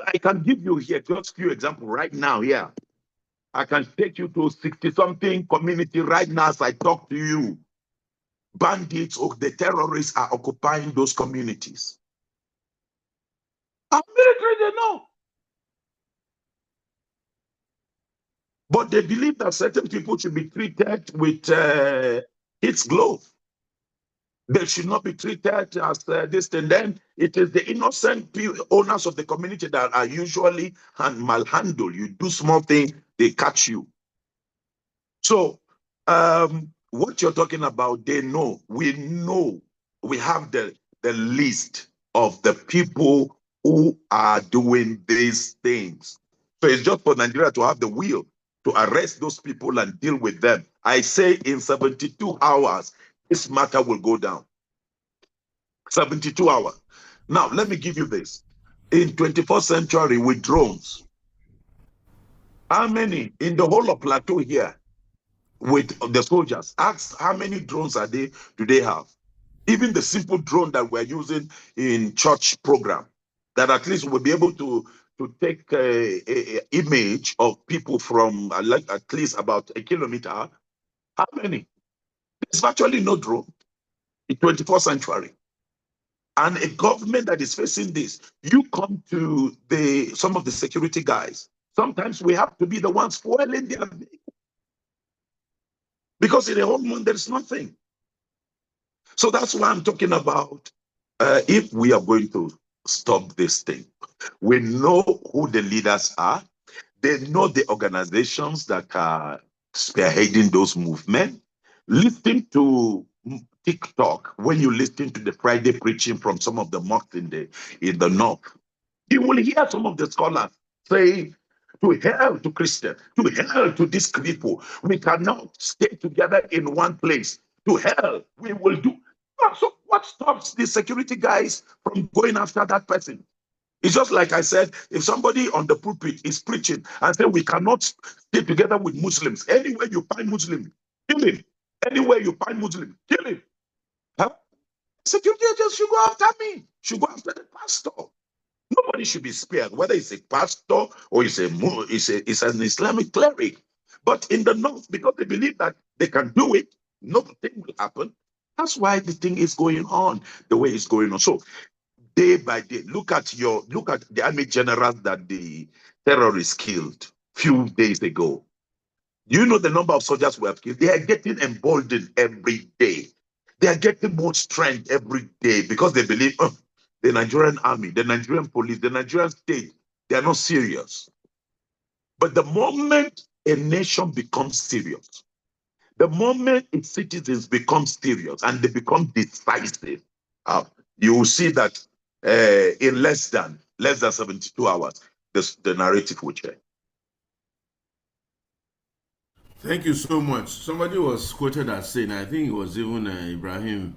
I can give you here just a few examples right now here. I can take you to 60-something community right now as I talk to you. Bandits or the terrorists are occupying those communities. Our military, they know. But they believe that certain people should be treated with its glove. They should not be treated as this. And then it is the innocent owners of the community that are usually malhandled. You do small thing, they catch you. So what you're talking about, they know. We know. We have the list of the people who are doing these things. So it's just for Nigeria to have the will to arrest those people and deal with them. I say in 72 hours, this matter will go down. 72 hours. Now, let me give you this. In 21st century with drones, how many in the whole of Plateau here with the soldiers? Ask how many drones do they have? Even the simple drone that we're using in church program, that at least we'll be able to take a image of people from at least about a kilometer. How many? There's virtually no drone in 21st century. And a government that is facing this, you come to some of the security guys. Sometimes we have to be the ones fueling their vehicle. Because in the whole month, there's nothing. So that's why I'm talking about if we are going to stop this thing. We know who the leaders are. They know the organizations that are spearheading those movements. Listen to TikTok when you listen to the Friday preaching from some of the mosques in the north. You will hear some of the scholars say, to hell to Christians, to hell to these people. We cannot stay together in one place. To hell, we will do. So what stops the security guys from going after that person? It's just like I said, if somebody on the pulpit is preaching and say we cannot stay together with Muslims, anywhere you find Muslim, kill him. Anywhere you find Muslim, kill him. Huh? Security agents should go after me, should go after the pastor. Nobody should be spared, whether it's a pastor or it's an Islamic cleric. But in the north, because they believe that they can do it, nothing will happen. That's why the thing is going on the way it's going on. So day by day, look at the army generals that the terrorists killed few days ago. Do you know the number of soldiers we have killed? They are getting emboldened every day. They are getting more strength every day because they believe the Nigerian army, the Nigerian police, the Nigerian state, they are not serious. But the moment a nation becomes serious, the moment its citizens become serious and they become decisive, you will see that in less than 72 hours, the narrative will change. Thank you so much. Somebody was quoted as saying, I think it was even Ibrahim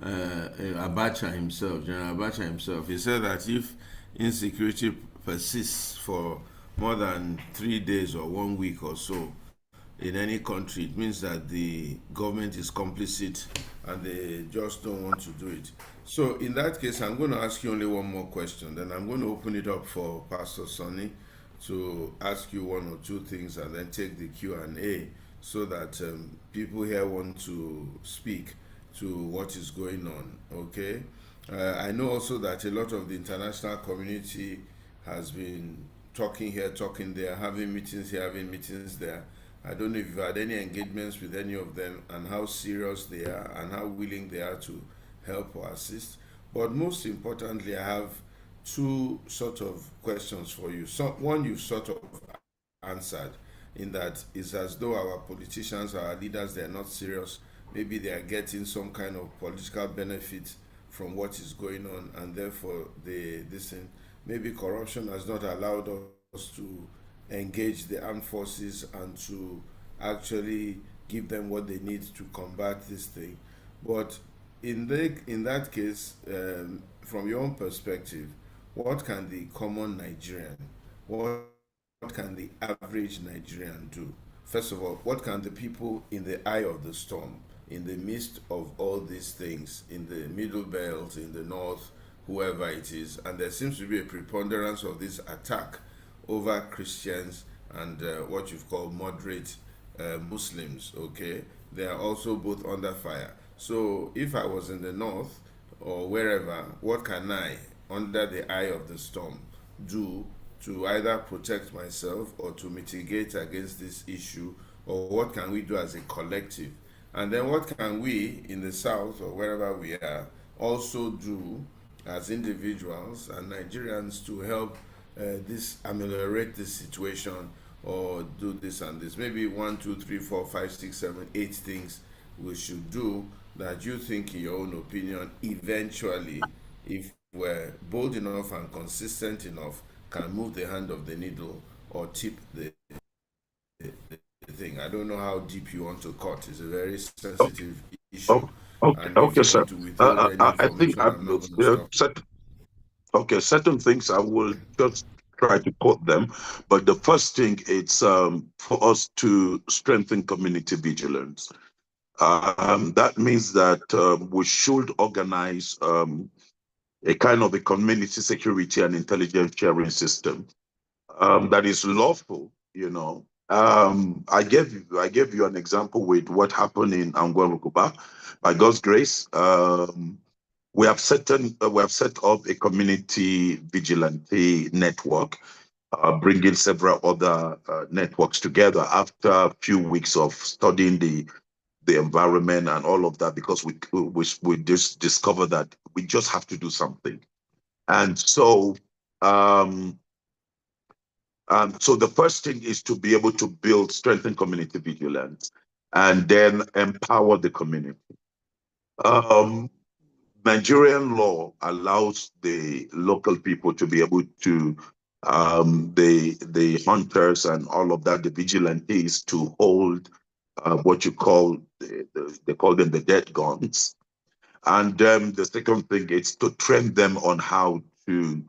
Abacha himself, General Abacha himself. He said that if insecurity persists for more than 3 days or 1 week or so in any country, it means that the government is complicit and they just don't want to do it. So in that case, I'm going to ask you only one more question. Then I'm going to open it up for Pastor Sonny to ask you one or two things and then take the Q&A so that people here want to speak to what is going on, okay? I know also that a lot of the international community has been talking here, talking there, having meetings here, having meetings there. I don't know if you've had any engagements with any of them and how serious they are and how willing they are to help or assist. But most importantly, I have two sort of questions for you. So one you've sort of answered, in that it's as though our politicians, our leaders, they're not serious. Maybe they are getting some kind of political benefit from what is going on, and therefore they listen. Maybe corruption has not allowed us to engage the armed forces and to actually give them what they need to combat this thing. But in that case, from your own perspective, what can the common Nigerian, what can the average Nigerian do? First of all, what can the people in the eye of the storm, in the midst of all these things, in the middle belt, in the north, whoever it is, and there seems to be a preponderance of this attack over Christians and what you've called moderate Muslims, okay? They are also both under fire. So if I was in the north or wherever, what can I, under the eye of the storm, do to either protect myself or to mitigate against this issue, or what can we do as a collective? And then what can we in the south or wherever we are also do as individuals and Nigerians to help this ameliorate this situation, or do this and this? Maybe 1, 2, 3, 4, 5, 6, 7, 8 things we should do that you think, in your own opinion, eventually, if we're bold enough and consistent enough, can move the hand of the needle or tip the thing. I don't know how deep you want to cut. It's a very sensitive issue. Okay, And if okay, you sir. want to withhold any I think information, I'm not going to stop. certain things I will just try to quote them. But the first thing it's for us to strengthen community vigilance. That means that we should organize a kind of a community security and intelligence sharing system that is lawful. I gave you an example with what happened in Anguarukuba. By God's grace, we have set up a community vigilante network, bringing several other networks together after a few weeks of studying the environment and all of that, because we just discovered that we just have to do something. And so so the first thing is to be able to build, strengthen community vigilance, and then empower the community. Nigerian law allows the local people to be able to, the hunters and all of that, the vigilantes, to hold what you call, they call them the dead guns. And the second thing is to train them on how to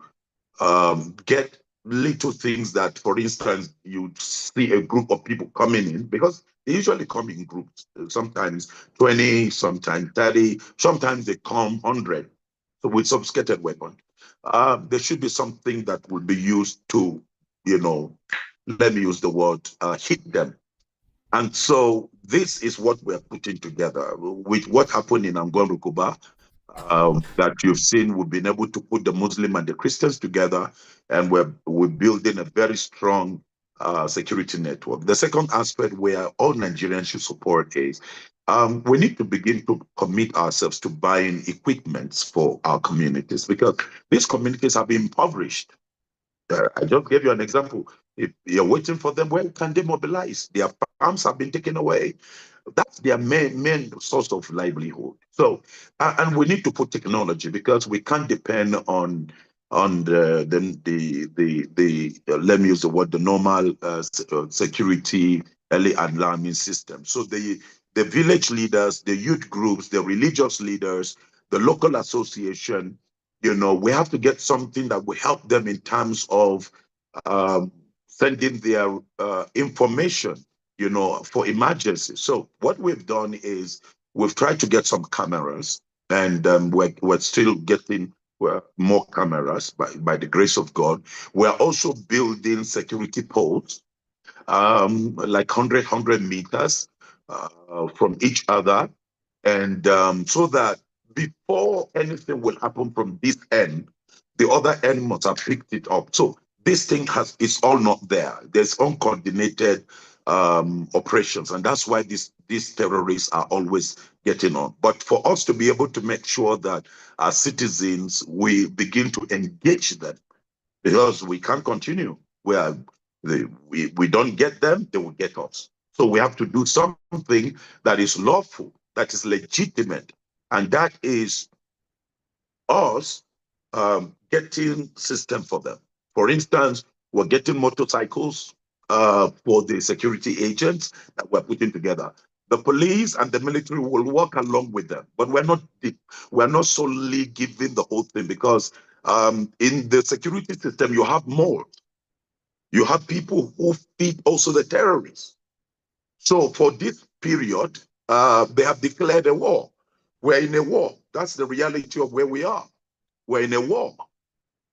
get little things that, for instance, you see a group of people coming in, because they usually come in groups, sometimes 20, sometimes 30, sometimes they come 100, so with sophisticated weapons. There should be something that will be used to, let me use the word, hit them. And so this is what we're putting together with what happened in Angola, that you've seen. We've been able to put the Muslim and the Christians together, and we're building a very strong security network. The second aspect where all Nigerians should support is we need to begin to commit ourselves to buying equipments for our communities, because these communities have been impoverished. I just gave you an example. If you're waiting for them, where can they mobilize? Their farms have been taken away. That's their main source of livelihood. So, and we need to put technology, because we can't depend on the let me use the word, the normal security early alarming system. So the village leaders, the youth groups, the religious leaders, the local association, we have to get something that will help them in terms of sending their information, for emergencies. So what we've done is we've tried to get some cameras, and we're still getting more cameras by the grace of God. We're also building security posts, like 100 meters from each other, and so that before anything will happen from this end, the other end must have picked it up. So this thing is all not there. There's uncoordinated operations, and that's why these terrorists are always getting on. But for us to be able to make sure that our citizens, we begin to engage them, because we can't continue where we don't get them, they will get us. So we have to do something that is lawful, that is legitimate, and that is us getting system for them. For instance, we're getting motorcycles for the security agents that we're putting together. The police and the military will work along with them, but we're not solely giving the whole thing, because in the security system you have more. You have people who feed also the terrorists. So for this period, they have declared a war. We're in a war. That's the reality of where we are. We're in a war.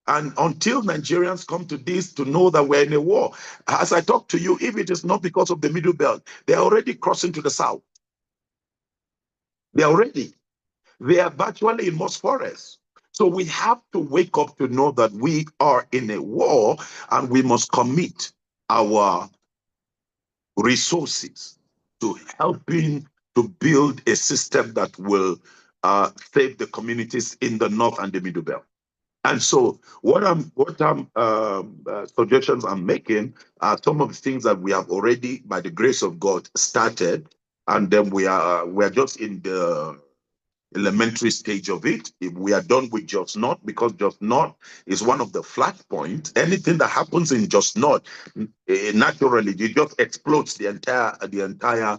And until Nigerians come to this, to know that we're in a war, as I talk to you, if it is not because of the Middle Belt, they're already crossing to the south. They are virtually in most forests. So we have to wake up to know that we are in a war, and we must commit our resources to helping to build a system that will save the communities in the North and the Middle Belt. And so what I'm suggestions I'm making are some of the things that we have already, by the grace of God, started, and then we're just in the elementary stage of it. If we are done with Just Not, because Just Not is one of the flat points. Anything that happens in Just Not, naturally, it just explodes the entire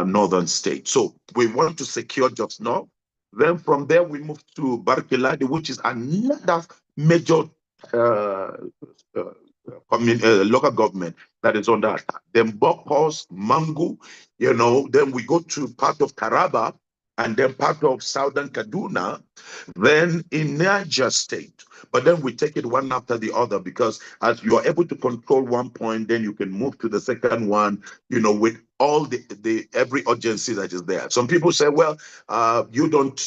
northern state. So we want to secure Just Not. Then from there we move to Barkelade, which is another major local government that is under attack. Then Bokos, Mangu, then we go to part of Taraba, and then part of southern Kaduna, then in Niger State. But then we take it one after the other, because as you are able to control one point, then you can move to the second one, with all the every urgency that is there. Some people say, well, you don't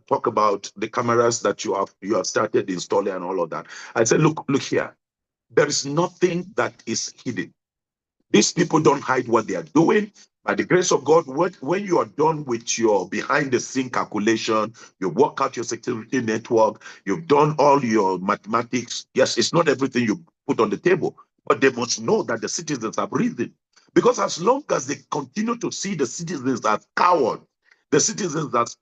talk about the cameras that you have started installing and all of that. I said, look here. There is nothing that is hidden. These people don't hide what they are doing. By the grace of God, when you are done with your behind-the-scene calculation, you work out your security network, you've done all your mathematics. Yes, it's not everything you put on the table, but they must know that the citizens are breathing. Because as long as they continue to see the citizens as cowards, the citizens as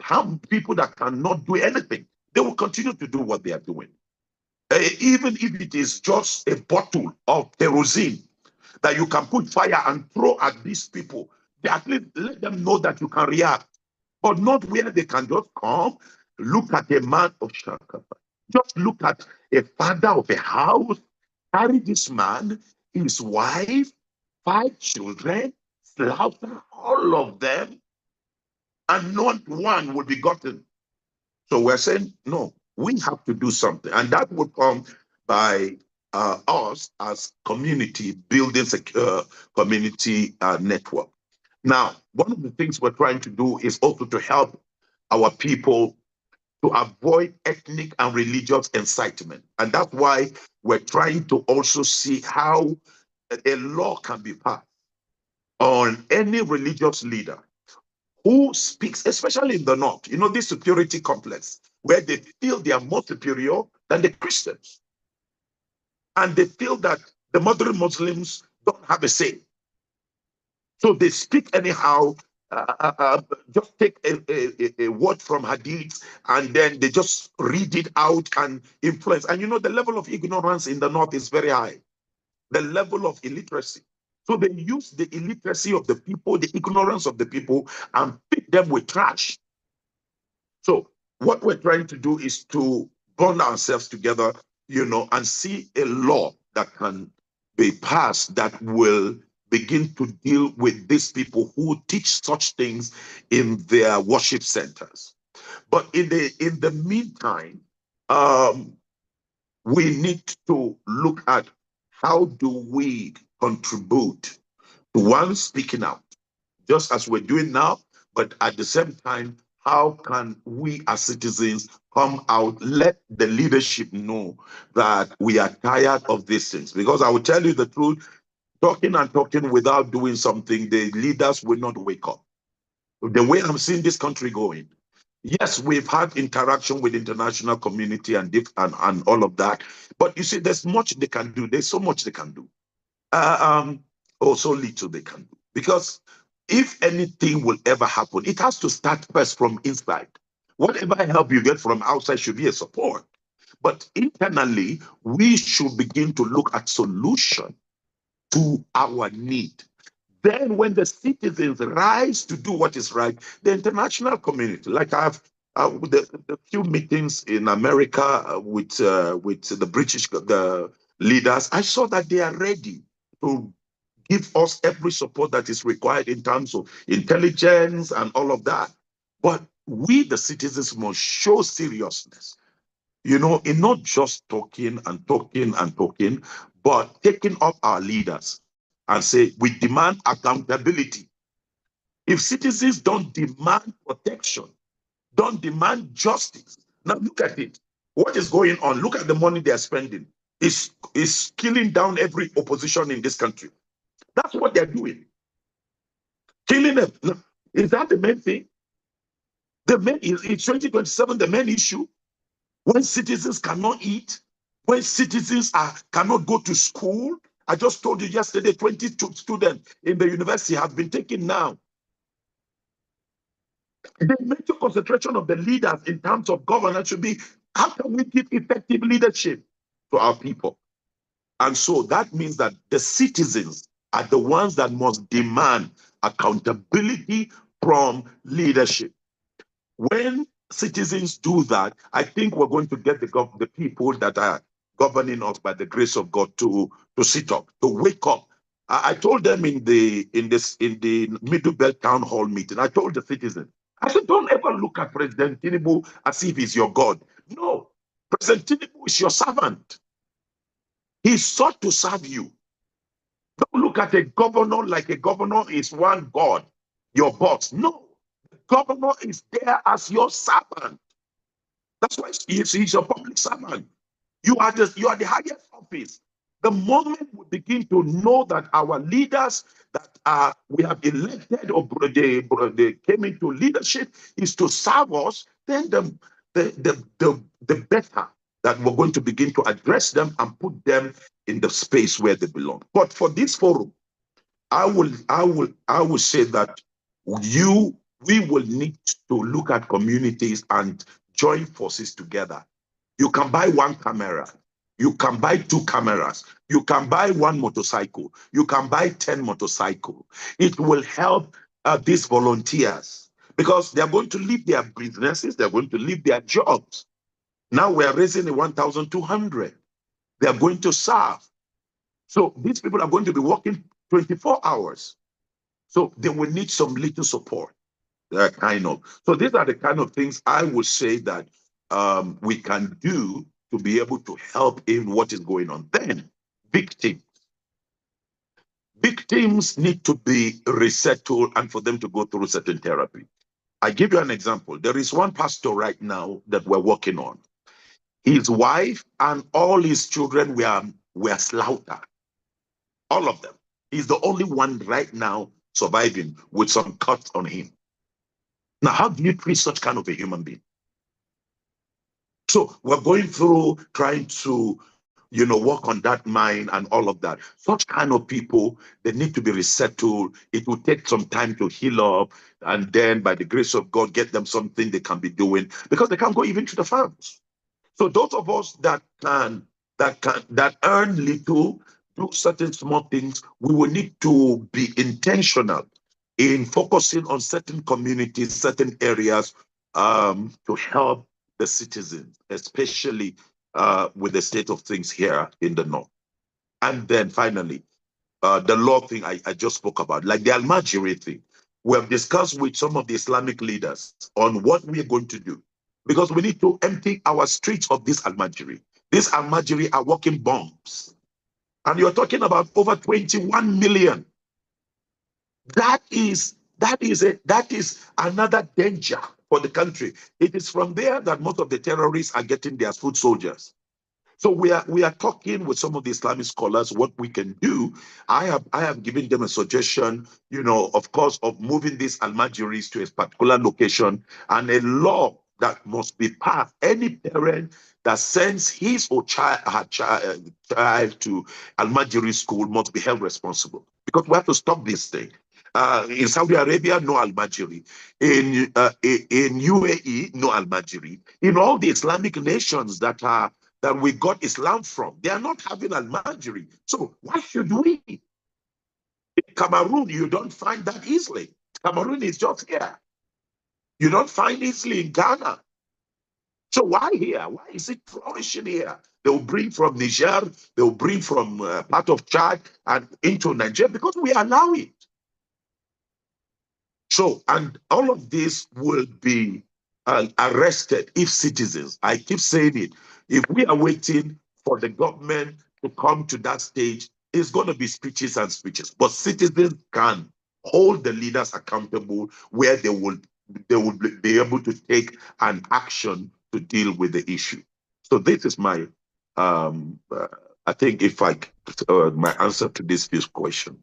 people that cannot do anything, they will continue to do what they are doing. Even if it is just a bottle of kerosene that you can put fire and throw at these people, at least let them know that you can react, but not where they can just come, look at a man of Shaka, just look at a father of a house, carry this man, his wife, 5 children, slaughter all of them, and not one will be gotten. So we're saying, no, we have to do something. And that would come by us as community, building secure community network. Now, one of the things we're trying to do is also to help our people to avoid ethnic and religious incitement. And that's why we're trying to also see how a law can be passed on any religious leader who speaks, especially in the North, this security complex, where they feel they are more superior than the Christians. And they feel that the modern Muslims don't have a say. So they speak anyhow, just take a word from Hadith, and then they just read it out and influence. And the level of ignorance in the North is very high. The level of illiteracy. So they use the illiteracy of the people, the ignorance of the people, and feed them with trash. So what we're trying to do is to bond ourselves together, and see a law that can be passed that will begin to deal with these people who teach such things in their worship centers. But in the meantime, we need to look at how do we contribute to one, speaking out, just as we're doing now, but at the same time, how can we as citizens come out, let the leadership know that we are tired of these things? Because I will tell you the truth, talking and talking without doing something, the leaders will not wake up. The way I'm seeing this country going, yes, we've had interaction with the international community and all of that, but you see, there's much they can do. There's so much they can do. So little they can do. Because if anything will ever happen, it has to start first from inside. Whatever help you get from outside should be a support. But internally, we should begin to look at solution to our need. Then when the citizens rise to do what is right, the international community, like I have the few meetings in America with the British the leaders, I saw that they are ready to give us every support that is required in terms of intelligence and all of that. But we, the citizens, must show seriousness, in not just talking and talking and talking, but taking up our leaders and say, we demand accountability. If citizens don't demand protection, don't demand justice, now look at it. What is going on? Look at the money they're spending. It's killing down every opposition in this country. That's what they're doing. Killing them. Is that the main thing? The main is in 2027, the main issue, when citizens cannot eat, when citizens cannot go to school. I just told you yesterday, 22 students in the university have been taken now. The major concentration of the leaders in terms of governance should be, how can we give effective leadership to our people? And so that means that the citizens are the ones that must demand accountability from leadership. When citizens do that, I think we're going to get the people that are governing us by the grace of God to sit up, to wake up. I told them in the Middle Belt Town Hall meeting, I told the citizens, I said, don't ever look at President Tinubu as if he's your God. No, President Tinubu is your servant. He sought to serve you. Don't look at a governor like a governor is one God, your boss. No, the governor is there as your servant. That's why he's your public servant. You are the highest office. The moment we begin to know that our leaders that we have elected or they came into leadership is to serve us, then the better that we're going to begin to address them and put them in the space where they belong. But for this forum, I will say that we will need to look at communities and join forces together. You can buy one camera. You can buy two cameras. You can buy one motorcycle. You can buy 10 motorcycles. It will help these volunteers because they're going to leave their businesses. They're going to leave their jobs. Now we're raising the 1,200. They're going to serve. So these people are going to be working 24 hours. So they will need some little support. So these are the kind of things I would say that we can do to be able to help in what is going on. Then, victims. Victims need to be resettled and for them to go through certain therapy. I give you an example. There is one pastor right now that we're working on. His wife and all his children were slaughtered. All of them. He's the only one right now surviving with some cuts on him. Now, how do you treat such kind of a human being? So we're going through trying to, work on that mind and all of that. Such kind of people, they need to be resettled. It will take some time to heal up, and then by the grace of God, get them something they can be doing because they can't go even to the farms. So those of us that earn little, do certain small things, we will need to be intentional in focusing on certain communities, certain areas, to help the citizens, especially with the state of things here in the north. And then finally, the law thing I just spoke about, like the Almajiri thing. We have discussed with some of the Islamic leaders on what we are going to do, because we need to empty our streets of this Almajiri. These Almajiri are walking bombs. And you're talking about over 21 million. That is another danger for the country. It is from there that most of the terrorists are getting their foot soldiers. So we are talking with some of the Islamic scholars what we can do. I have given them a suggestion, of course, of moving these almajiris to a particular location, and a law that must be passed. Any parent that sends his or her child to almajiri school must be held responsible, because we have to stop this thing. In Saudi Arabia, no almajiri. In UAE, no almajiri. In all the Islamic nations that we got Islam from, they are not having al-Majri. So why should we? In Cameroon, you don't find that easily. Cameroon is just here. You don't find easily in Ghana. So why here? Why is it flourishing here? They'll bring from Niger, they'll bring from part of Chad and into Nigeria, because we allow it. So, and all of this will be arrested if citizens, I keep saying it, if we are waiting for the government to come to that stage, it's going to be speeches and speeches. But citizens can hold the leaders accountable, where they will be able to take an action to deal with the issue. So this is my, I think, my answer to this first question.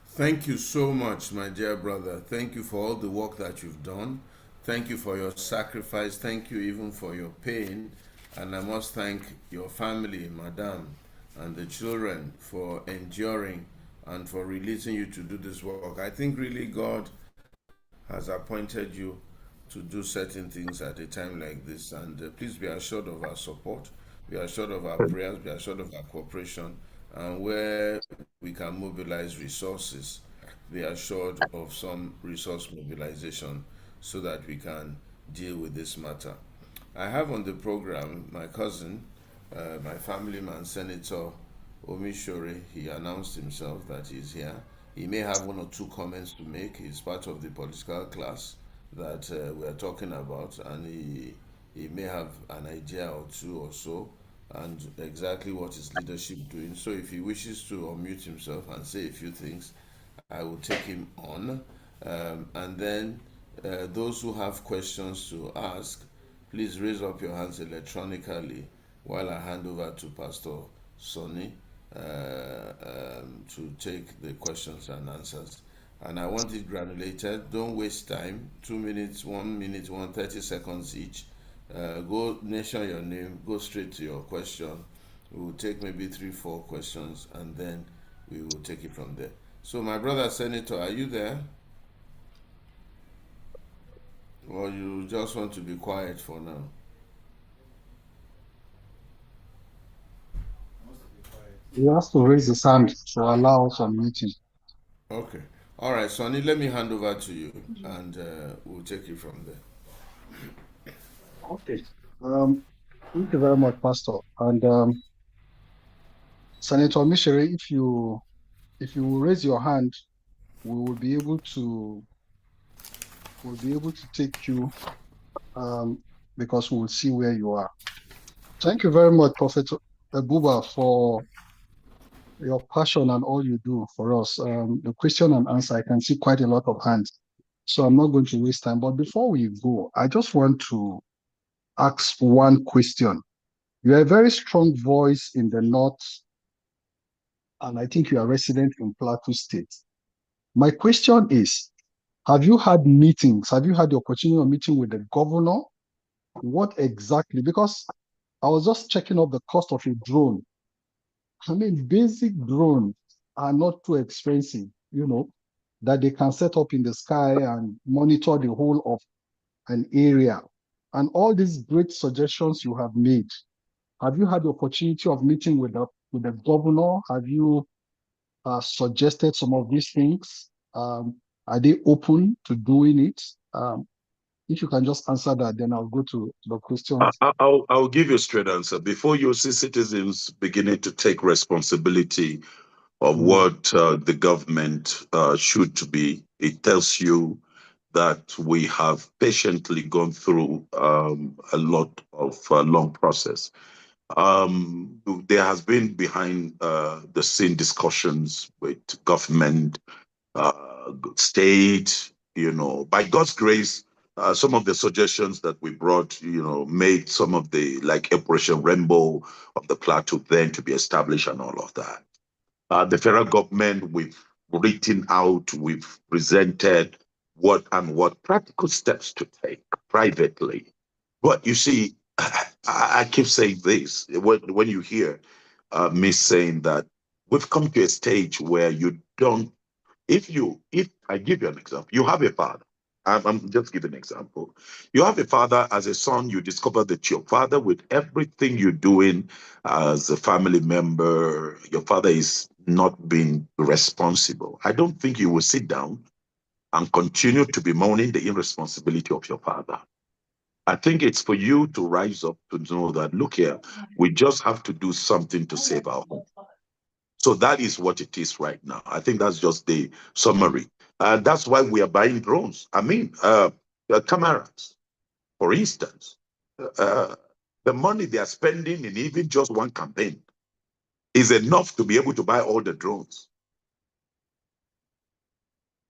Thank you so much, my dear brother. Thank you for all the work that you've done. Thank you for your sacrifice. Thank you even for your pain. And I must thank your family, madam, and the children for enduring and for releasing you to do this work. I think really God has appointed you to do certain things at a time like this. And please be assured of our support, be assured of our prayers, be assured of our cooperation, and where we can mobilize resources, be assured of some resource mobilization so that we can deal with this matter. I have on the program my cousin, my family man, Senator Omishore. He announced himself that he's here. He may have one or two comments to make. He's part of the political class that we are talking about, and he may have an idea or two or so, and exactly what is leadership doing. So if he wishes to unmute himself and say a few things, I will take him on. And then those who have questions to ask, please raise up your hands electronically while I hand over to Pastor Sonny to take the questions and answers. And I want it granulated. Don't waste time. 2 minutes, 1 minute, 30 seconds each. Go mention your name, go straight to your question. We will take maybe 3-4 questions, and then we will take it from there. So my brother Senator, are you there? Or you just want to be quiet for now? He has to raise his hand to allow some meeting. Okay. All right, Sonny, let me hand over to you, and we'll take it from there. Okay. Thank you very much, Pastor. And Senator Mishere, if you will raise your hand, we will be able to take you, because we will see where you are. Thank you very much, Prophet Buba, for your passion and all you do for us. The question and answer, I can see quite a lot of hands, so I'm not going to waste time. But before we go, I just want to ask one question. You are a very strong voice in the North, and I think you are resident in Plateau State. My question is, have you had meetings? Have you had the opportunity of meeting with the governor? What exactly? Because I was just checking up the cost of a drone. I mean, basic drones are not too expensive, that they can set up in the sky and monitor the whole of an area. And all these great suggestions you have made, have you had the opportunity of meeting with with the governor? Have you suggested some of these things? Are they open to doing it? If you can just answer that, then I'll go to the questions. I'll give you a straight answer. Before you see citizens beginning to take responsibility of what the government should be, it tells you that we have patiently gone through a lot of long process. There has been behind the scene discussions with government, state, by God's grace, some of the suggestions that we brought, made some of the, like Operation Rainbow of the Plateau then to be established and all of that. The federal government, we've written out, we've presented what practical steps to take privately. But you see, I keep saying this when you hear me saying that we've come to a stage where you don't, if I give you an example, you have a father. I'm just giving an example. You have a father. As a son, you discover that your father, with everything you're doing as a family member, your father is not being responsible. I don't think you will sit down and continue to bemoaning the irresponsibility of your father. I think it's for you to rise up to know that, look here, we just have to do something to save our home. So that is what it is right now. I think that's just the summary. That's why we are buying drones. I mean, cameras, for instance. The money they are spending in even just one campaign is enough to be able to buy all the drones.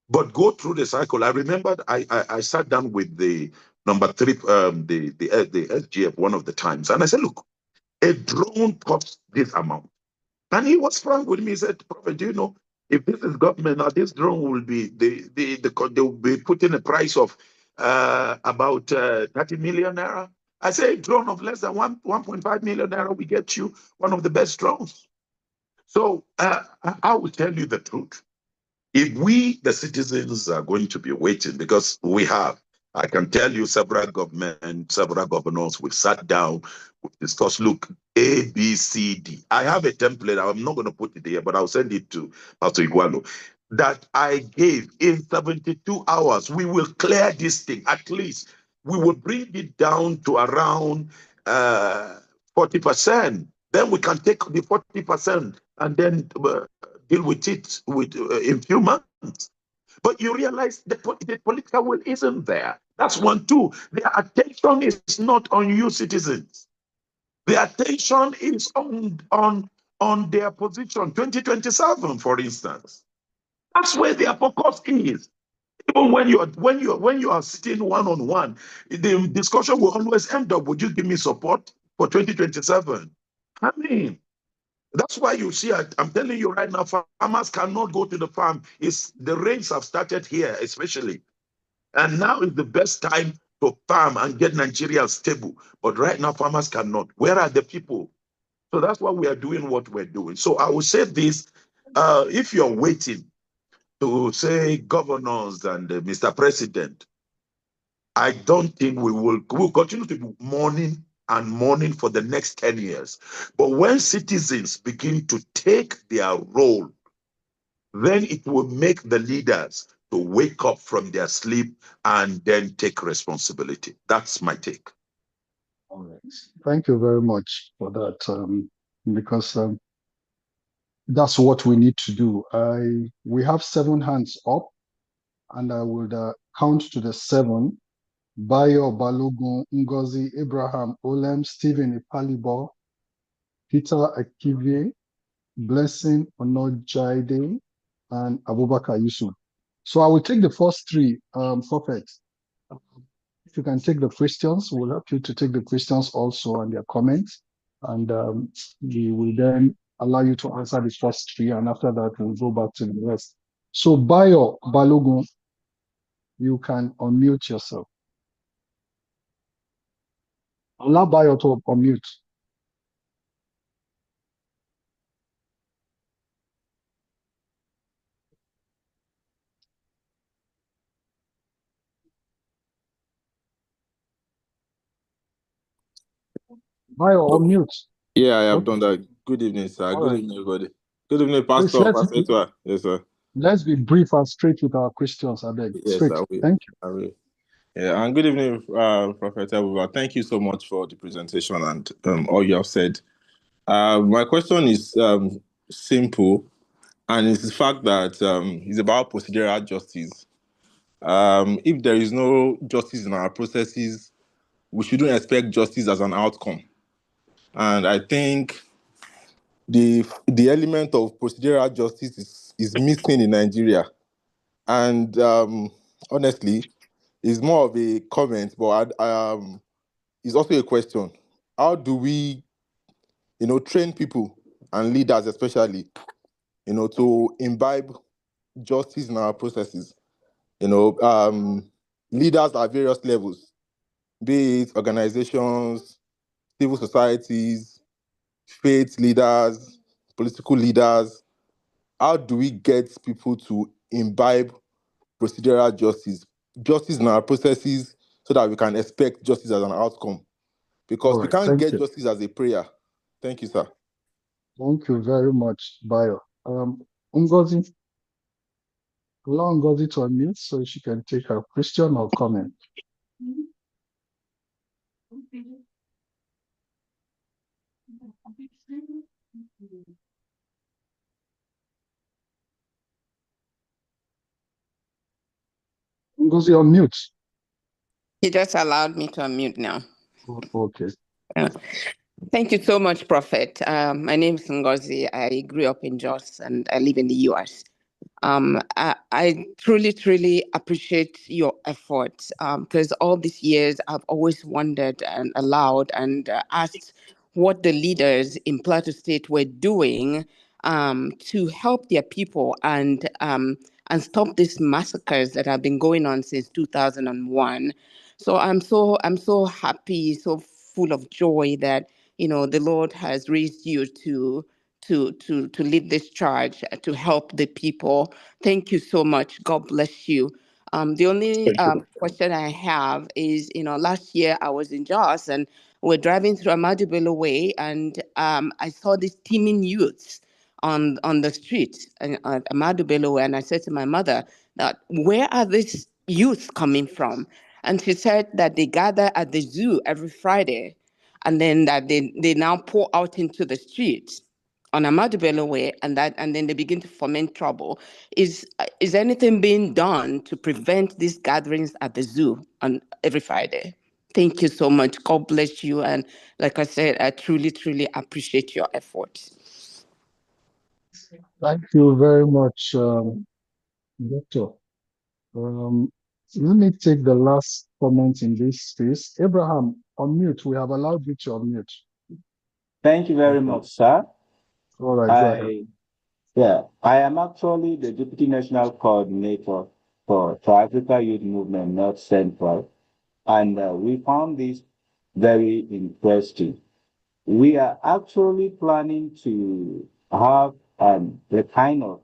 But go through the cycle. I remember I sat down with the number 3, the SGF one of the times, and I said, look, a drone costs this amount. And he was frank with me. He said, Prophet, do you know, if this is government, now this drone will be, they will be putting a price of about 30 million naira. I say a drone of less than 1.5 million naira, we get you one of the best drones. So I will tell you the truth. If we, the citizens, are going to be waiting, because I can tell you several governors, we've sat down, we've discussed, look, A, B, C, D. I have a template. I'm not going to put it here, but I'll send it to Pastor Igualo, that I gave in 72 hours. We will clear this thing. At least we will bring it down to around 40%. Then we can take the 40% and then deal with it in few months. But you realize the political will isn't there. That's one, too. Their attention is not on you, citizens. The attention is on their position, 2027, for instance. That's where their focus is. Even when you are sitting one-on-one, the discussion will always end up, would you give me support for 2027? I mean, that's why you see, I'm telling you right now, farmers cannot go to the farm. The rains have started here, especially. And now is the best time to farm and get Nigeria stable. But right now, farmers cannot. Where are the people? So that's why we are doing what we're doing. So I will say this, if you're waiting to say governors and Mr. President, I don't think we'll continue to be mourning and mourning for the next 10 years. But when citizens begin to take their role, then it will make the leaders to wake up from their sleep and then take responsibility. That's my take. All right. Thank you very much for that, because that's what we need to do. We have 7 hands up, and I would count to the 7. Bayo Balogun, Ngozi, Abraham, Olem, Stephen Ipalibo, Peter Akivie, Blessing Onojaide, and Abubakar Yusuf. So I will take the first 3, prophets. If you can take the questions, we'll help you to take the questions also and their comments. And we will then allow you to answer the first 3, and after that, we'll go back to the rest. So Bayo Balogun, you can unmute yourself. Allow Bayo to unmute. Bayo, unmute. Yeah, I have done that. Good evening, sir. All Good right. evening, everybody. Good evening, Please, Pastor. Pastor Etwa. Yes, sir. let's be brief and straight with our questions, I beg. Yes, Straight. I will. Thank you. I will. Yeah, and good evening, Prophet Buba. Thank you so much for the presentation and all you have said. My question is simple, and it's the fact that it's about procedural justice. If there is no justice in our processes, we shouldn't expect justice as an outcome. And I think the element of procedural justice is missing in Nigeria. And honestly, it's more of a comment, but it's also a question. How do we, train people and leaders especially, to imbibe justice in our processes? Leaders at various levels, be it organizations, civil societies, faith leaders, political leaders. How do we get people to imbibe procedural justice in our processes, so that we can expect justice as an outcome? Because All we right. can't Thank get you. justice as a prayer. Thank you, sir. Thank you very much, Bayo. Ngozi, allow Ngozi to unmute so she can take her question or comment. Ngozi, unmute. He just allowed me to unmute now. Okay. Thank you so much, Prophet. My name is Ngozi. I grew up in Jos and I live in the US. I truly, truly appreciate your efforts, because all these years I've always wondered and allowed and asked what the leaders in Plateau State were doing to help their people and stop these massacres that have been going on since 2001. So I'm so happy, so full of joy that the Lord has raised you to lead this charge to help the people. Thank you so much. God bless you. The only question I have is, last year I was in Jos and we're driving through Ahmadu Bello Way, and I saw these teeming youths on the street at Ahmadu Bello Way, and I said to my mother that where are these youths coming from? And she said that they gather at the zoo every Friday, and then that they now pour out into the streets on Ahmadu Bello Way, and then they begin to foment trouble. Is anything being done to prevent these gatherings at the zoo on every Friday? Thank you so much. God bless you. And like I said, I truly, truly appreciate your efforts. Thank you very much, Doctor. Let me take the last comment in this space. Abraham, unmute. We have allowed you to unmute. Thank you very much, sir. All right, go ahead. I am actually the Deputy National Coordinator for Africa Youth Movement North Central, and we found this very interesting. We are actually planning to have the kind of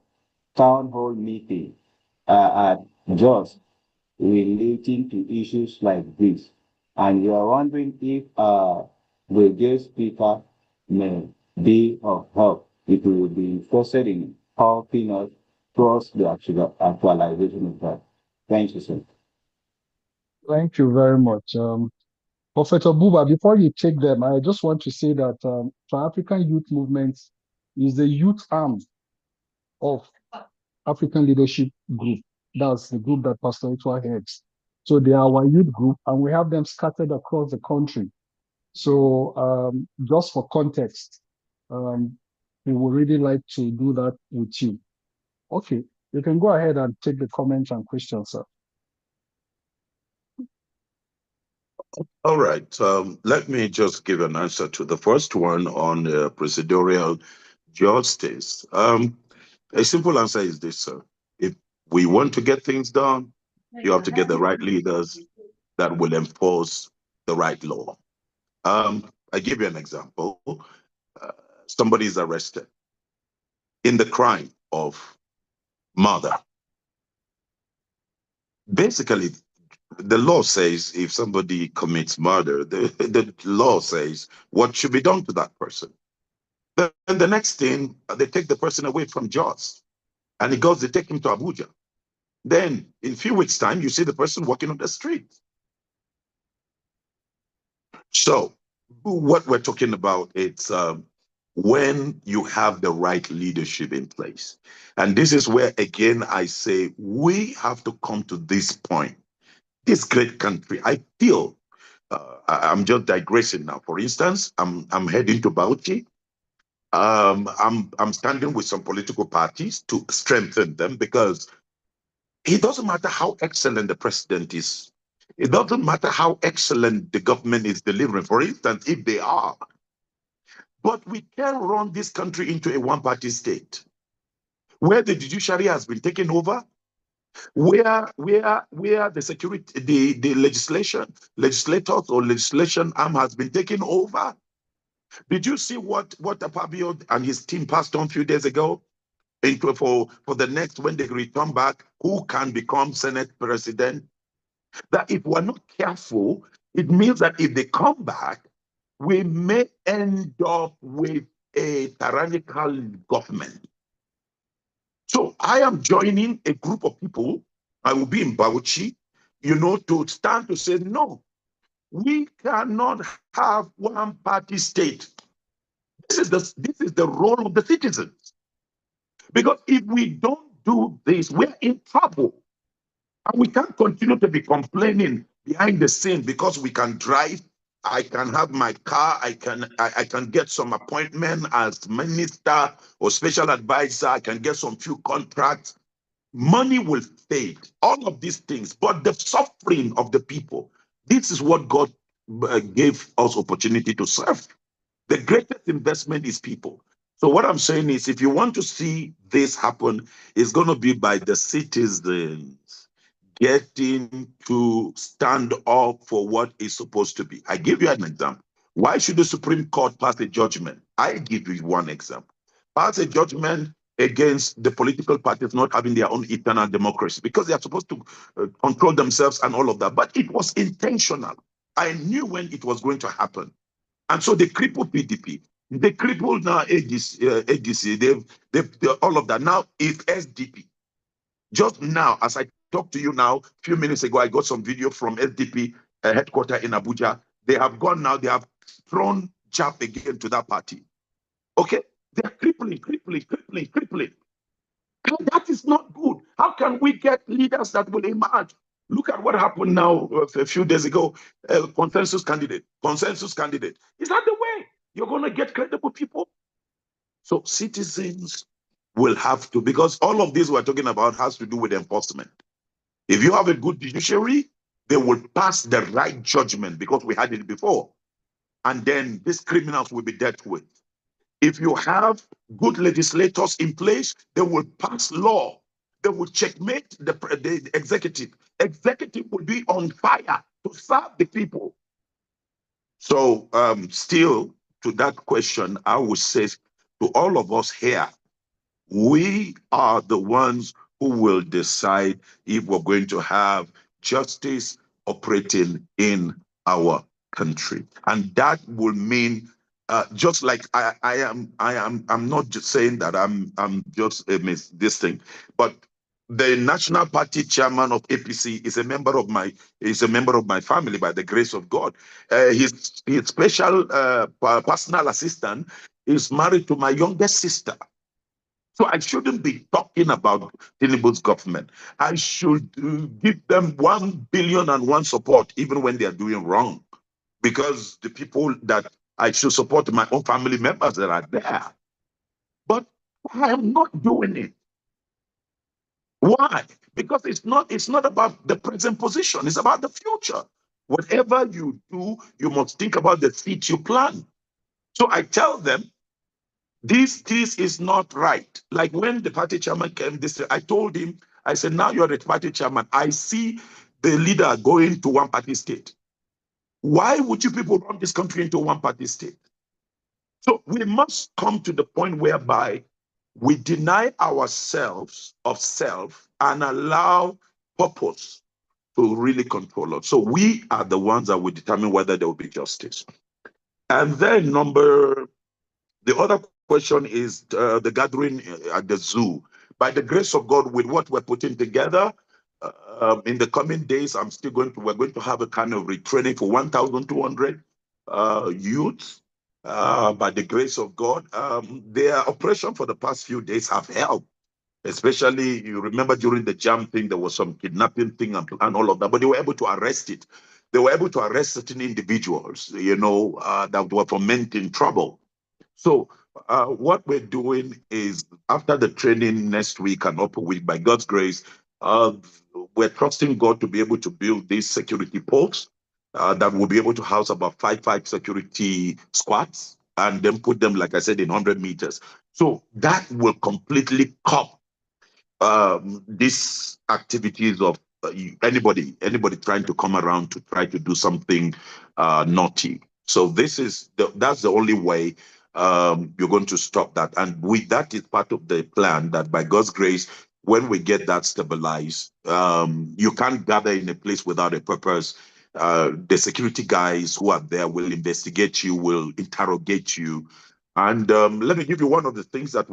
town hall meeting at Jos relating to issues like this. And you are wondering if the guest speaker may be of help, if we would be interested in helping us towards the actualization of that. Thank you, sir. Thank you very much. Prophet Buba, before you take them, I just want to say that African Youth Movement is the youth arm of African Leadership Group. That's the group that Pastor Itwa heads. So they are our youth group, and we have them scattered across the country. So just for context, we would really like to do that with you. Okay, you can go ahead and take the comments and questions, sir. All right. Let me just give an answer to the first one on procedural justice. A simple answer is this, sir. If we want to get things done, you have to get the right leaders that will enforce the right law. I give you an example. Somebody is arrested in the crime of murder. Basically, the law says if somebody commits murder, the law says what should be done to that person. Then the next thing, they take the person away from Jos, and he goes, they take him to Abuja. Then in a few weeks' time, you see the person walking on the street. So what we're talking about, it's when you have the right leadership in place. And this is where, again, I say we have to come to this point. This great country, I feel, I'm just digressing now. For instance, I'm heading to Bauchi. I'm standing with some political parties to strengthen them, because it doesn't matter how excellent the president is. It doesn't matter how excellent the government is delivering. For instance, if they are, but we can run this country into a one-party state where the judiciary has been taken over, where the security, the legislators or legislation arm has been taken over. Did you see what Apabio and his team passed on a few days ago? For the next, when they return back, who can become Senate president? That if we're not careful, it means that if they come back, we may end up with a tyrannical government. So I am joining a group of people. I will be in Bauchi, to stand to say, no, we cannot have one party state. This is the role of the citizens. Because if we don't do this, we're in trouble. And we can't continue to be complaining behind the scene because we can drive. I can have my car. I can get some appointment as minister or special advisor. I can get some few contracts. Money will fade. All of these things, but the suffering of the people. This is what God gave us opportunity to serve. The greatest investment is people. So what I'm saying is, if you want to see this happen, it's going to be by the citizens getting to stand up for what is supposed to be. I give you an example. Why should the Supreme Court pass a judgment? I give you one example. Pass a judgment against the political parties not having their own internal democracy, because they are supposed to control themselves and all of that. But it was intentional. I knew when it was going to happen. And so they crippled PDP. They crippled now ADC. They've all of that. Now it's SDP. Just now, as I talk to you now, a few minutes ago, I got some video from SDP headquarters in Abuja. They have gone now, they have thrown jab again to that party. Okay? They're crippling. And that is not good. How can we get leaders that will emerge? Look at what happened now a few days ago. Consensus candidate. Is that the way you're going to get credible people? So citizens will have to, because all of this we're talking about has to do with enforcement. If you have a good judiciary, they will pass the right judgment, because we had it before. And then these criminals will be dealt with. If you have good legislators in place, they will pass law. They will checkmate the executive. Executive will be on fire to serve the people. So still to that question, I would say to all of us here, we are the ones who will decide if we're going to have justice operating in our country. And that will mean just like I'm not just saying that I'm just this thing, but the national party chairman of APC is a member of my family by the grace of God. His special personal assistant is married to my youngest sister. So I shouldn't be talking about Tinubu's government. I should give them 1 billion and one support, even when they are doing wrong, because the people that I should support, my own family members that are there. But I am not doing it. Why? Because it's not about the present position. It's about the future. Whatever you do, you must think about the seed you plant. So I tell them, this is not right. Like when the party chairman came I told him, I said, now you're the party chairman. I see the leader going to one party state. Why would you people run this country into one party state? So we must come to the point whereby we deny ourselves of self and allow purpose to really control us. So we are the ones that will determine whether there will be justice. And then the other question is the gathering at the zoo. By the grace of God, with what we're putting together, in the coming days, we're going to have a kind of retraining for 1,200 youths. By the grace of God, their operation for the past few days have helped. Especially, you remember during the jam thing, there was some kidnapping thing and all of that, but they were able to arrest it. They were able to arrest certain individuals, that were fomenting trouble. So what we're doing is, after the training next week and upper week, by God's grace, we're trusting God to be able to build these security posts that will be able to house about five security squads, and then put them, like I said, in 100 meters. So that will completely cut these activities of anybody trying to come around to try to do something naughty. So that's the only way you're going to stop that. And with that is part of the plan, that by God's grace, when we get that stabilized, you can't gather in a place without a purpose. The security guys who are there will investigate you, will interrogate you. And let me give you one of the things that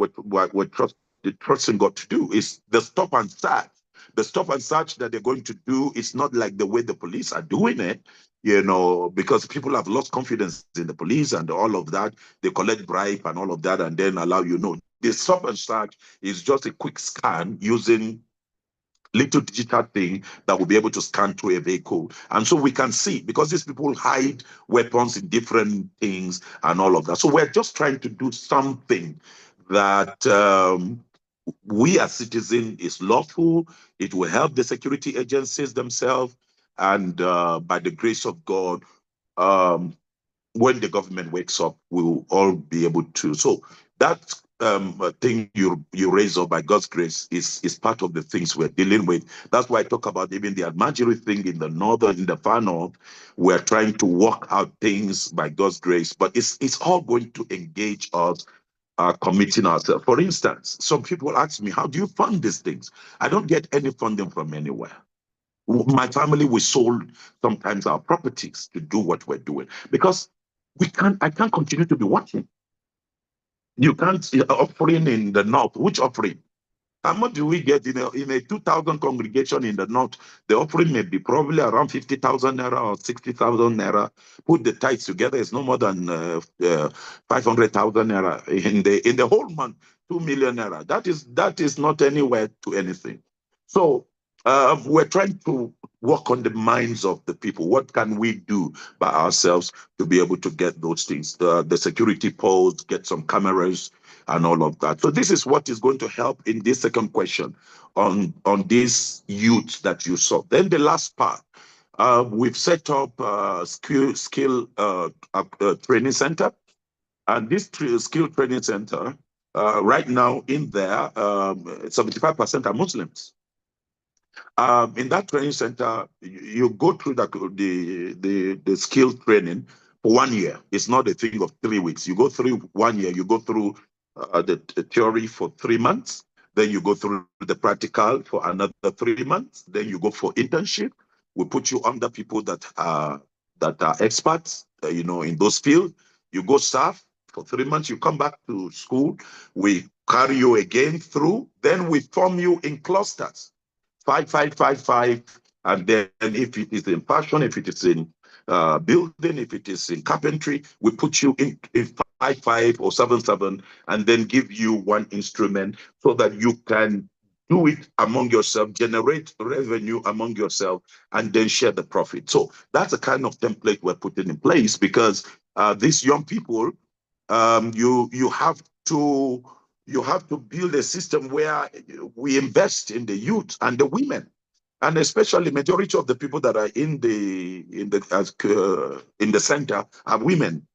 the trusting God to do is the stop and search. The stop and search that they're going to do is not like the way the police are doing it, because people have lost confidence in the police and all of that. They collect bribe and all of that and then allow you know. The stop and search is just a quick scan using little digital thing that will be able to scan through a vehicle. And so we can see, because these people hide weapons in different things and all of that. So we're just trying to do something that we as citizens is lawful. It will help the security agencies themselves. And by the grace of God, when the government wakes up, we will all be able to. So that thing you raise up, by God's grace, is part of the things we're dealing with. That's why I talk about even the Almajiri thing in the far north. We're trying to work out things by God's grace, but it's all going to engage us committing ourselves. For instance, some people ask me, how do you fund these things? I don't get any funding from anywhere. My family, we sold sometimes our properties to do what we're doing, because I can't continue to be watching. You can't offering in the north. Which offering? How much do we get in a 2,000 congregation in the north? The offering may be probably around 50,000 naira or 60,000 naira. Put the tithes together, it's no more than 500,000 naira in the whole month. 2 million naira. That is not anywhere to anything. So we're trying to work on the minds of the people. What can we do by ourselves to be able to get those things? The security posts, get some cameras, and all of that. So this is what is going to help in this second question on these youths that you saw. Then the last part, we've set up a skill training center. And this skill training center, right now in there, 75% are Muslims. In that training center, you go through the skill training for 1 year. It's not a thing of 3 weeks. You go through 1 year. You go through the theory for 3 months. Then you go through the practical for another 3 months. Then you go for internship. We put you under people that are experts, in those fields. You go serve for 3 months. You come back to school. We carry you again through. Then we form you in clusters. Five, and then if it is in fashion, if it is in building, if it is in carpentry, we put you in 5 or 7, and then give you one instrument so that you can do it among yourself, generate revenue among yourself, and then share the profit. So that's the kind of template we're putting in place, because these young people, you have to build a system where we invest in the youth and the women, and especially majority of the people that are in the center are women,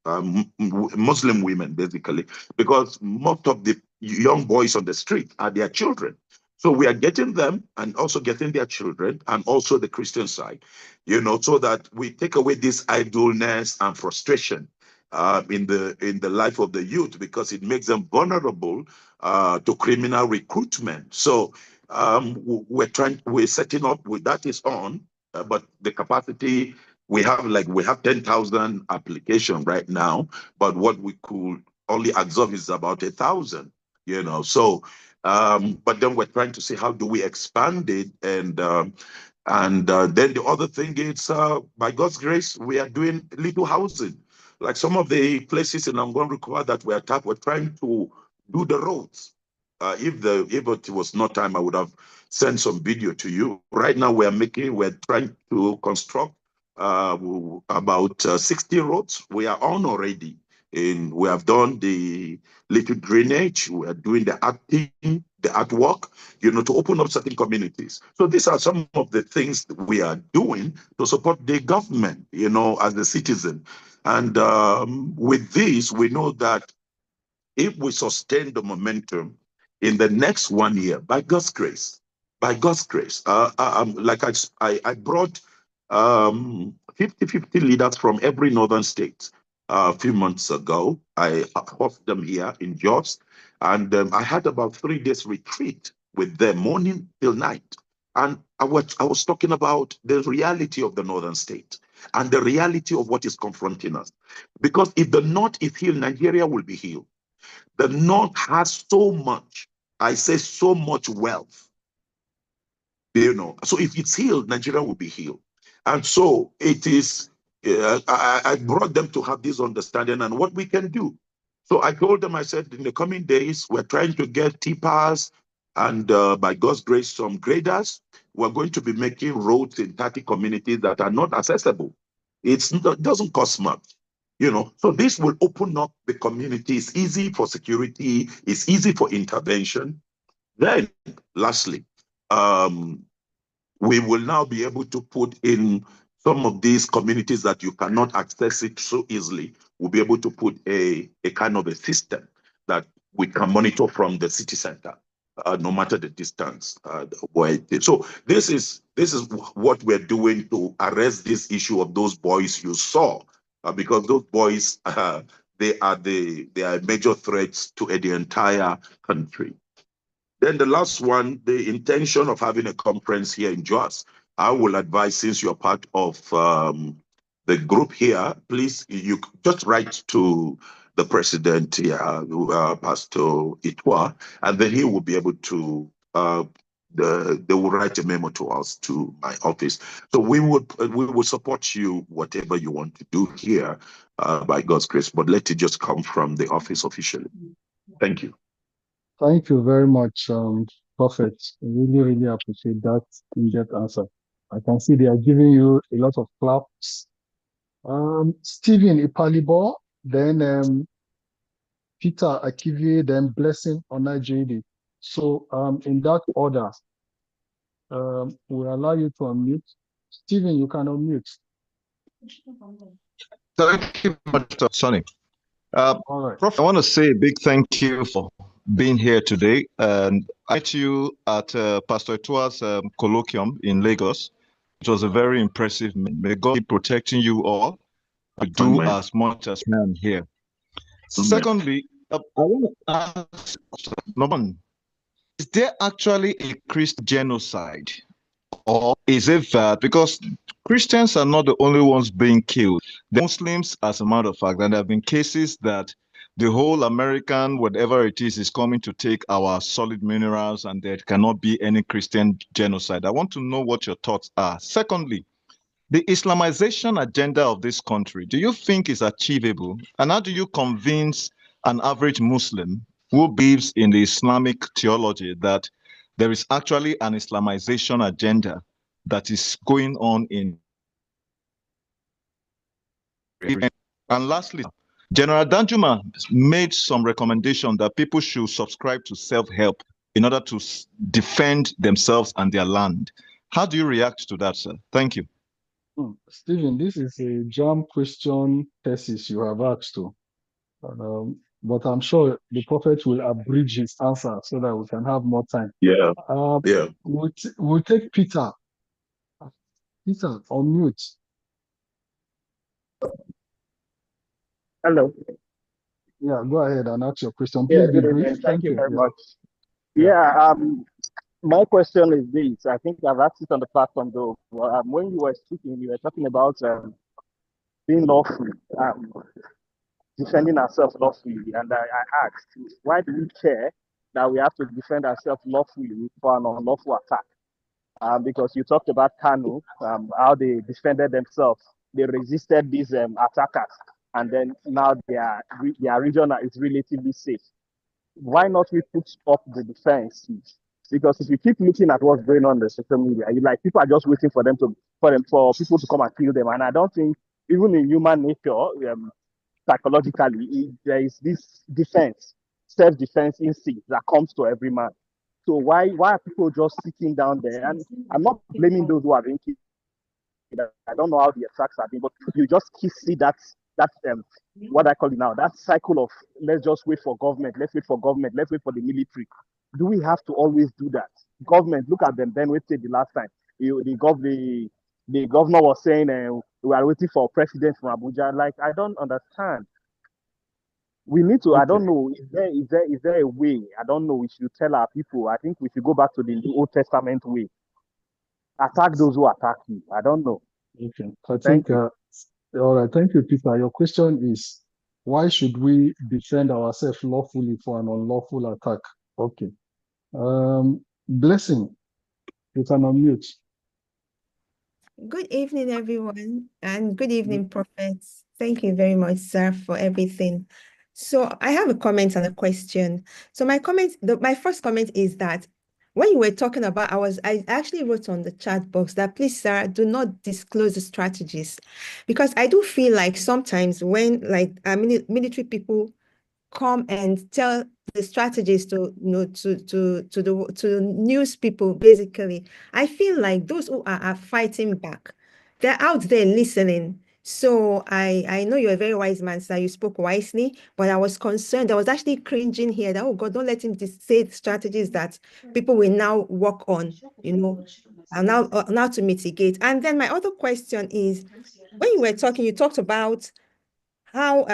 Muslim women, basically, because most of the young boys on the street are their children. So we are getting them and also getting their children, and also the Christian side, so that we take away this idleness and frustration in the life of the youth, because it makes them vulnerable to criminal recruitment. So we're setting up with that is on, but the capacity we have 10,000 applications right now. But what we could only Axom is about 1,000, So, but then we're trying to see how do we expand it, and then the other thing is, by God's grace, we are doing little housing. Like some of the places in Angon that we attacked, we're trying to do the roads. If it was not time, I would have sent some video to you. Right now, we're trying to construct about 60 roads. We are on already. And we have done the little drainage. We are doing the artwork, to open up certain communities. So these are some of the things that we are doing to support the government, as a citizen. And with this, we know that if we sustain the momentum in the next 1 year, by God's grace, like I brought 50 leaders from every northern state a few months ago. I hosted them here in Jos, and I had about 3 days retreat with them, morning till night. And I was talking about the reality of the northern state and the reality of what is confronting us. Because if the north is healed, Nigeria will be healed. The North has so much, I say so much wealth, So if it's healed, Nigeria will be healed. And so it is, I brought them to have this understanding and what we can do. So I told them, I said, in the coming days, we're trying to get tippers and by God's grace, some graders. We're going to be making roads in 30 communities that are not accessible. It doesn't cost much. So this will open up the community. It's easy for security. It's easy for intervention. Then, lastly, we will now be able to put in some of these communities that you cannot access it so easily. We'll be able to put a kind of a system that we can monitor from the city center, no matter the distance where it is. So this is what we're doing to arrest this issue of those boys you saw, because those boys they are major threats to the entire country. Then the last one, the intention of having a conference here in Jos. I will advise, since you're part of the group here, please, you just write to the president here, Pastor Itwa, and then he will be able to, they will write a memo to us, to my office. So we will support you, whatever you want to do here, by God's grace, but let it just come from the office officially. Thank you. Thank you very much, Prophet. I really, really appreciate that in-depth answer. I can see they are giving you a lot of claps. Stephen Ipalibo, then Peter Akivi, then Blessing Onajidi. So in that order, we'll allow you to unmute. Stephen, you can unmute. Thank you much, Sonny. All right. Prof, I want to say a big thank you for being here today. And I met you at Pastor Tua's colloquium in Lagos. It was a very impressive. May God be protecting you all. We do Amen. as much as we can here. Amen. Secondly, I want to ask, number one, is there actually a Christian genocide? Or is it that because Christians are not the only ones being killed? The Muslims, as a matter of fact, and there have been cases that the whole American, whatever it is coming to take our solid minerals, and there cannot be any Christian genocide. I want to know what your thoughts are. Secondly, the Islamization agenda of this country, do you think is achievable? And how do you convince an average Muslim who believes in the Islamic theology that there is actually an Islamization agenda that is going on in? And lastly, General Danjuma made some recommendation that people should subscribe to self-help in order to defend themselves and their land. How do you react to that, sir? Thank you. Stephen, this is a jam question thesis you have asked to. But I'm sure the prophet will abridge his answer so that we can have more time. Yeah. We'll take Peter. Peter, on mute. Hello. Yeah, go ahead and ask your question. Please be brief. Thank you very much. My question is this. I think I've asked it on the platform though. When you were speaking, you were talking about being lawful. defending ourselves lawfully. And I asked, why do we care that we have to defend ourselves lawfully for an unlawful attack? Because you talked about Kanu, how they defended themselves. They resisted these attackers, and then now their region is relatively safe. Why not we put up the defense? Because if you keep looking at what's going on the social media, you like people are just waiting for people to come and kill them. And I don't think even in human nature, psychologically, there is this defense, self-defense instinct that comes to every man. So why are people just sitting down there? And I'm not blaming those who are being killed. I don't know how the attacks have been, but you just see that what I call it now, that cycle of let's just wait for government, let's wait for government, let's wait for the military. Do we have to always do that? Government, look at them. Then we said the last time, the governor was saying we are waiting for a president from Abuja. Like, I don't understand. We need to, I don't know, is there a way? I don't know, we should tell our people. I think we should go back to the Old Testament way. Attack those who attack you. I don't know. Okay. I think, all right. Thank you, Peter. Your question is, why should we defend ourselves lawfully for an unlawful attack? Okay. Blessing, you can unmute. Good evening, everyone, and good evening, prophets. Thank you very much, sir, for everything. So I have a comment and a question. So my first comment is that when you were talking about, I actually wrote on the chat box that please, sir, do not disclose the strategies, because I do feel like sometimes when military people come and tell the strategies to the news people, basically, I feel like those who are fighting back, they're out there listening. So I know you're a very wise man, sir. You spoke wisely, but I was concerned. I was actually cringing here that, oh God, don't let him say strategies that people will now work on, and now to mitigate. And then my other question is, when you were talking, you talked about how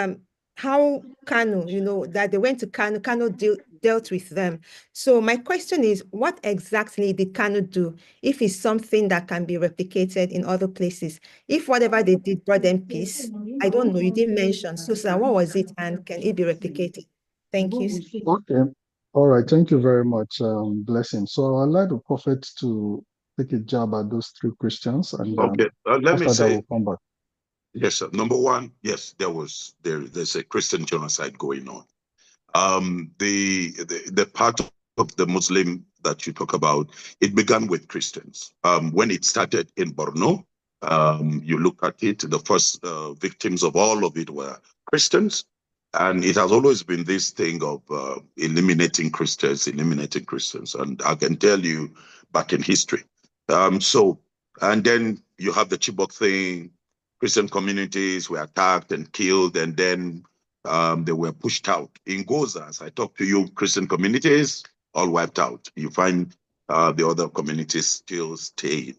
Kanu, that they went to Kanu dealt with them. So my question is, what exactly did Kanu do? If it's something that can be replicated in other places, if whatever they did brought them peace, I don't know, you didn't mention. So sir, what was it, and can it be replicated? Thank you. Okay. All right. Thank you very much, Blessing. So I'd like the prophet to take a jab at those three questions, and Okay, let me after that say, we'll come back. yes, sir. Number one, yes, there's a Christian genocide going on. The part of the Muslim that you talk about, it began with Christians. When it started in Borno, you look at it, the first victims of all of it were Christians. And it has always been this thing of eliminating Christians. And I can tell you back in history. And then you have the Chibok thing. Christian communities were attacked and killed, and then they were pushed out. In Goza, as I talk to you, Christian communities all wiped out. You find the other communities still staying.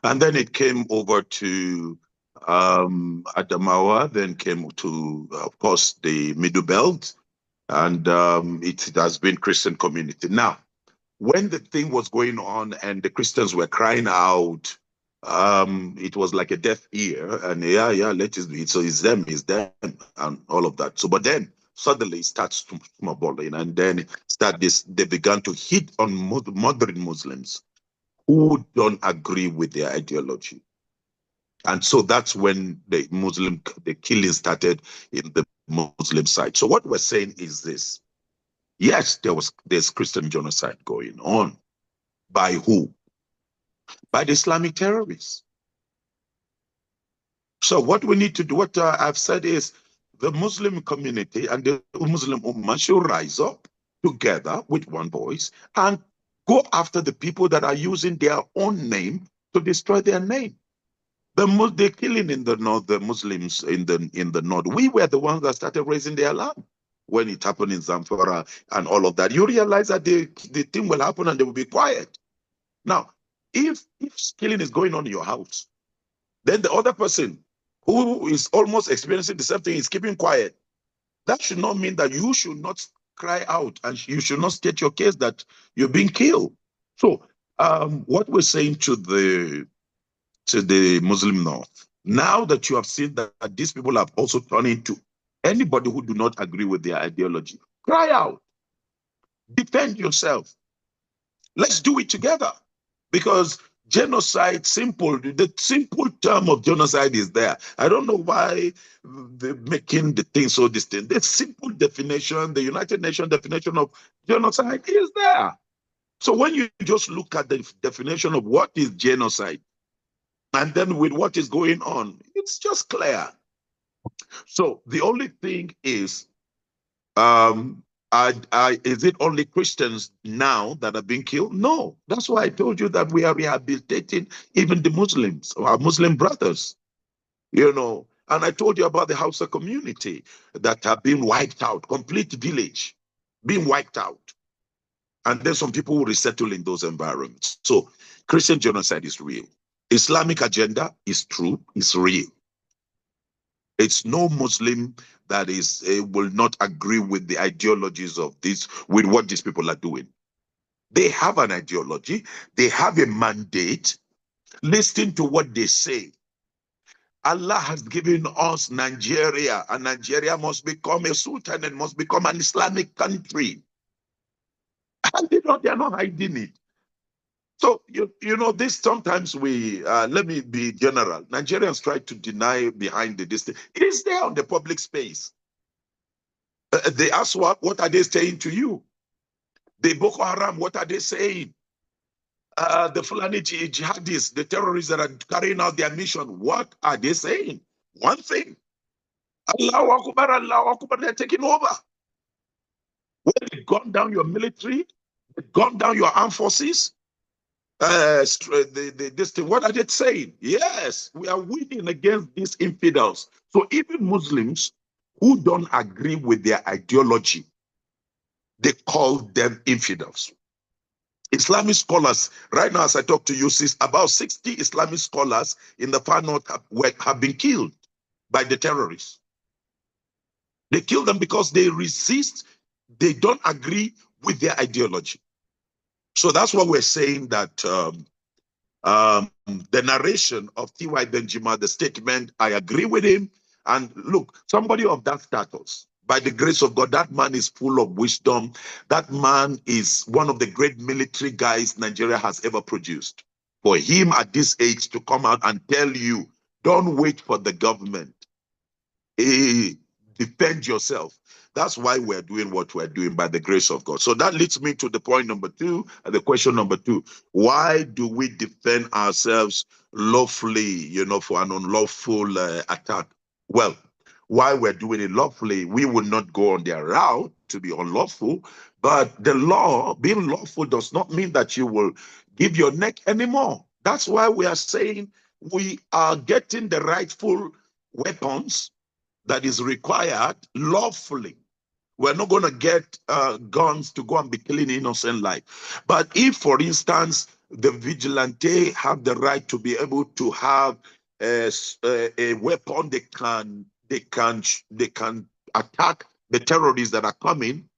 And then it came over to Adamawa, then came to, of course, the Middle Belt, and it has been Christian community. Now, when the thing was going on and the Christians were crying out, it was like a deaf ear, and let it be. So it's them, and all of that. So, but then suddenly it starts to snowballing, and then they began to hit on modern Muslims who don't agree with their ideology. And so that's when the killing started in the Muslim side. So what we're saying is this. Yes, there's Christian genocide going on. By who? By the Islamic terrorists. So what we need to do, what I've said is, the Muslim community and the Muslim Ummah should rise up together with one voice and go after the people that are using their own name to destroy their name. The killing in the north, the Muslims in the north, we were the ones that started raising the alarm when it happened in Zamfara and all of that. You realize that the thing will happen and they will be quiet. Now, if killing is going on in your house, then the other person who is almost experiencing the same thing is keeping quiet. That should not mean that you should not cry out and you should not state your case that you're being killed. So what we're saying to the Muslim North, now that you have seen that these people have also turned into Anybody who do not agree with their ideology, cry out, defend yourself. Let's do it together. Because genocide, the simple term of genocide is there. I don't know why they're making the thing so distinct. The simple definition, the United Nations definition of genocide is there. So when you just look at the definition of what is genocide, and then with what is going on, it's just clear. So the only thing is, is it only Christians now that are being killed? No. That's why I told you that we are rehabilitating even the Muslims, our Muslim brothers, And I told you about the Hausa community that have been wiped out, complete village being wiped out. And then some people will resettle in those environments. So Christian genocide is real. Islamic agenda is true, it's real. It's no Muslim that will not agree with the ideologies of this, with what these people are doing. They have an ideology, they have a mandate. Listen to what they say. Allah has given us Nigeria, and Nigeria must become a sultan and must become an Islamic country. And they are not hiding it. So, this sometimes let me be general. Nigerians try to deny behind the distance. It is there on the public space. The ASWAP, what are they saying to you? The Boko Haram, what are they saying? The Fulani jihadists, the terrorists that are carrying out their mission, what are they saying? One thing. Allahu Akbar, they're taking over. When they gun down your military, they gun down your armed forces, this thing, what are they saying? Yes, we are winning against these infidels. So even Muslims who don't agree with their ideology, they call them infidels. Islamic scholars, right now as I talk to you, about 60 Islamic scholars in the far north have been killed by the terrorists. They kill them because they resist, they don't agree with their ideology. So that's what we're saying, that the narration of T.Y. Benjamin, the statement, I agree with him. And look, somebody of that status, by the grace of God, that man is full of wisdom. That man is one of the great military guys Nigeria has ever produced. For him at this age to come out and tell you, don't wait for the government. Defend yourself. That's why we're doing what we're doing, by the grace of God. So that leads me to the point number two, the question number two. Why do we defend ourselves lawfully, for an unlawful attack? Well, why we're doing it lawfully, we will not go on their route to be unlawful, but the law, being lawful, does not mean that you will give your neck anymore. That's why we are saying we are getting the rightful weapons that is required lawfully. We're not going to get guns to go and be killing innocent life. But if, for instance, the vigilante have the right to be able to have a weapon, they can attack the terrorists that are coming.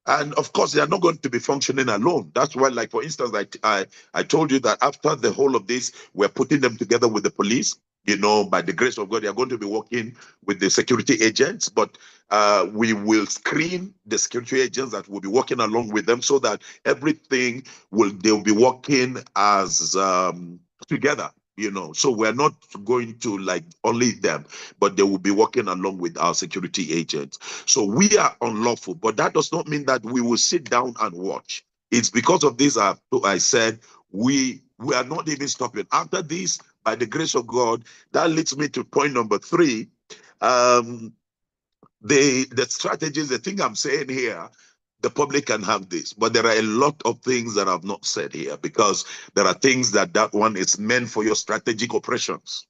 And of course, they are not going to be functioning alone. That's why, like, for instance, I told you that after the whole of this, we're putting them together with the police. By the grace of God, they are going to be working with the security agents, but we will screen the security agents that will be working along with them, so that everything they'll be working as together. So we're not going to like only them, but they will be working along with our security agents. So we are unlawful, but that does not mean that we will sit down and watch. It's because of this I said we are not even stopping. After this, by the grace of God, that leads me to point number three. The strategies, the thing I'm saying here, the public can have this, but there are a lot of things that I've not said here, because there are things that one is meant for your strategic operations.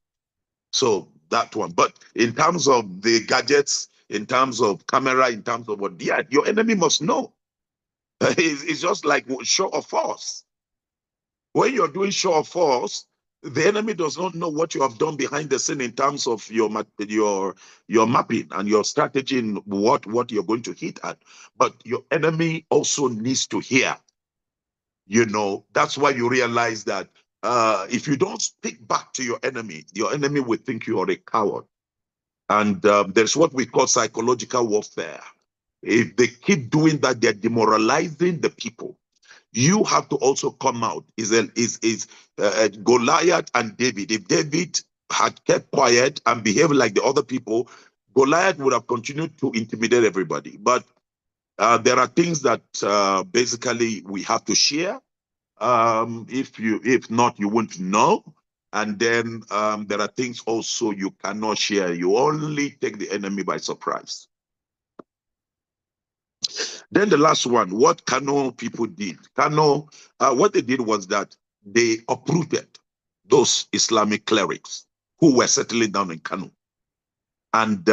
So that one. But in terms of the gadgets, in terms of camera, in terms of what, yeah, your enemy must know. It's just like show of force. When you're doing show of force, the enemy does not know what you have done behind the scene in terms of your mapping and your strategy in what you're going to hit at. But your enemy also needs to hear. That's why you realize that if you don't speak back to your enemy will think you are a coward. And there's what we call psychological warfare. If they keep doing that, they're demoralizing the people. You have to also come out. Goliath and David. If David had kept quiet and behaved like the other people, Goliath would have continued to intimidate everybody. But there are things that basically we have to share. If not, you won't know. And then there are things also you cannot share. You only take the enemy by surprise. Then the last one, what Kano people did. Kano, what they did was that they uprooted those Islamic clerics who were settling down in Kano and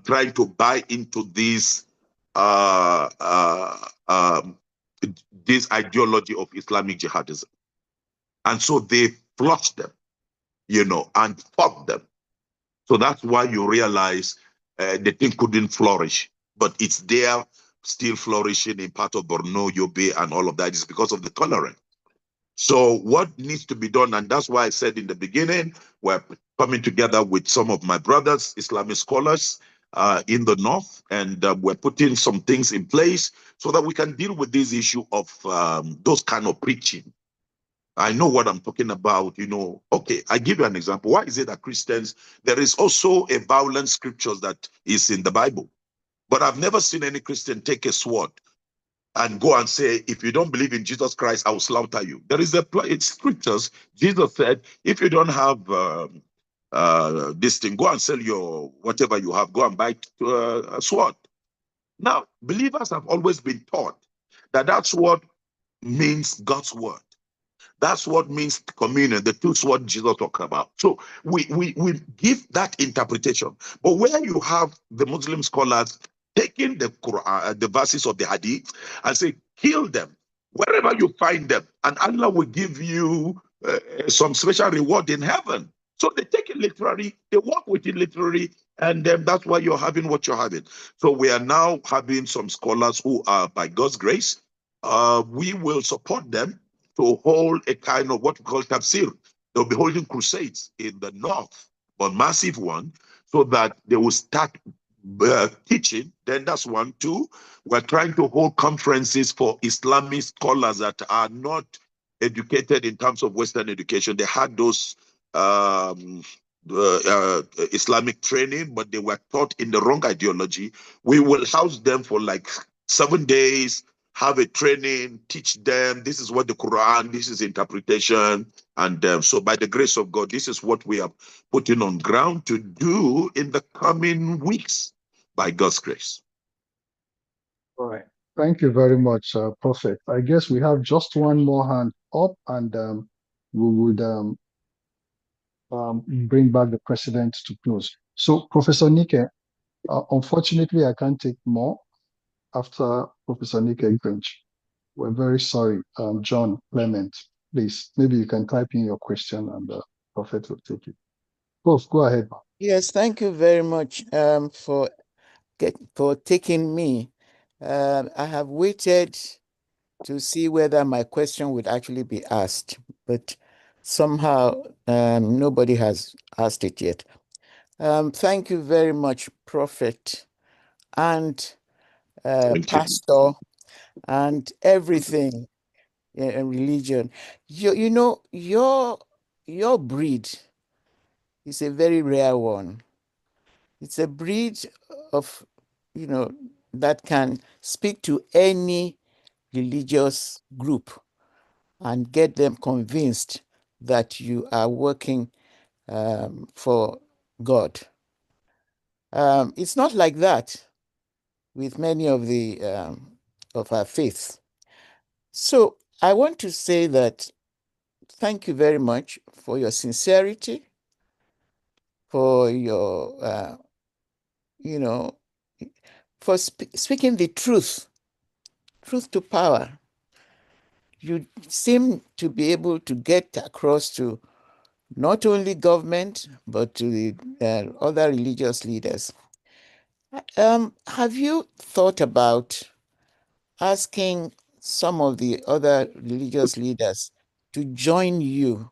trying to buy into uh, uh, um, this ideology of Islamic jihadism. And so they flushed them, and fought them. So that's why you realize the thing couldn't flourish. But it's there still flourishing in part of Borno, Yobe, and all of that is because of the tolerance. So what needs to be done, and that's why I said in the beginning, we're coming together with some of my brothers, Islamic scholars in the north, and we're putting some things in place so that we can deal with this issue of those kind of preaching. I know what I'm talking about, Okay, I give you an example. Why is it that Christians, there is also a violent scriptures that is in the Bible, but I've never seen any Christian take a sword and go and say, if you don't believe in Jesus Christ, I will slaughter you. There is it's scriptures. Jesus said, if you don't have this thing, go and sell your whatever you have, go and buy a sword. Now, believers have always been taught that that sword means God's word. That's what means communion, the two what Jesus talked about. So we give that interpretation. But where you have the Muslim scholars taking the Quran, the verses of the Hadith, and say, kill them wherever you find them, and Allah will give you some special reward in heaven. So they take it literally, they work with it literally, and then that's why you're having what you're having. So we are now having some scholars who are, by God's grace, we will support them to hold a kind of what we call tafsir. They'll be holding crusades in the north, but massive one, so that they will start teaching. Then that's one. Two, we're trying to hold conferences for Islamic scholars that are not educated in terms of Western education. They had those Islamic training, but they were taught in the wrong ideology. We will house them for like 7 days, have a training, teach them, this is what the Quran, this is interpretation. And so by the grace of God, this is what we are putting on ground to do in the coming weeks, by God's grace. All right. Thank you very much, Prophet. I guess we have just one more hand up, and we would bring back the president to close. So, Professor Nike, unfortunately, I can't take more after Professor Nike Grinch. We're very sorry. John Clement, please, maybe you can type in your question and the Prophet will take it. Prof, go ahead. Yes, thank you very much for taking me. I have waited to see whether my question would actually be asked, but somehow nobody has asked it yet. Thank you very much, Prophet and Pastor and everything in religion. You know, your breed is a very rare one. It's a breed of, that can speak to any religious group and get them convinced that you are working for God. It's not like that with many of the of our faiths. So I want to say that thank you very much for your sincerity, for your for speaking the truth to power. You seem to be able to get across to not only government, but to the other religious leaders. Have you thought about asking some of the other religious leaders to join you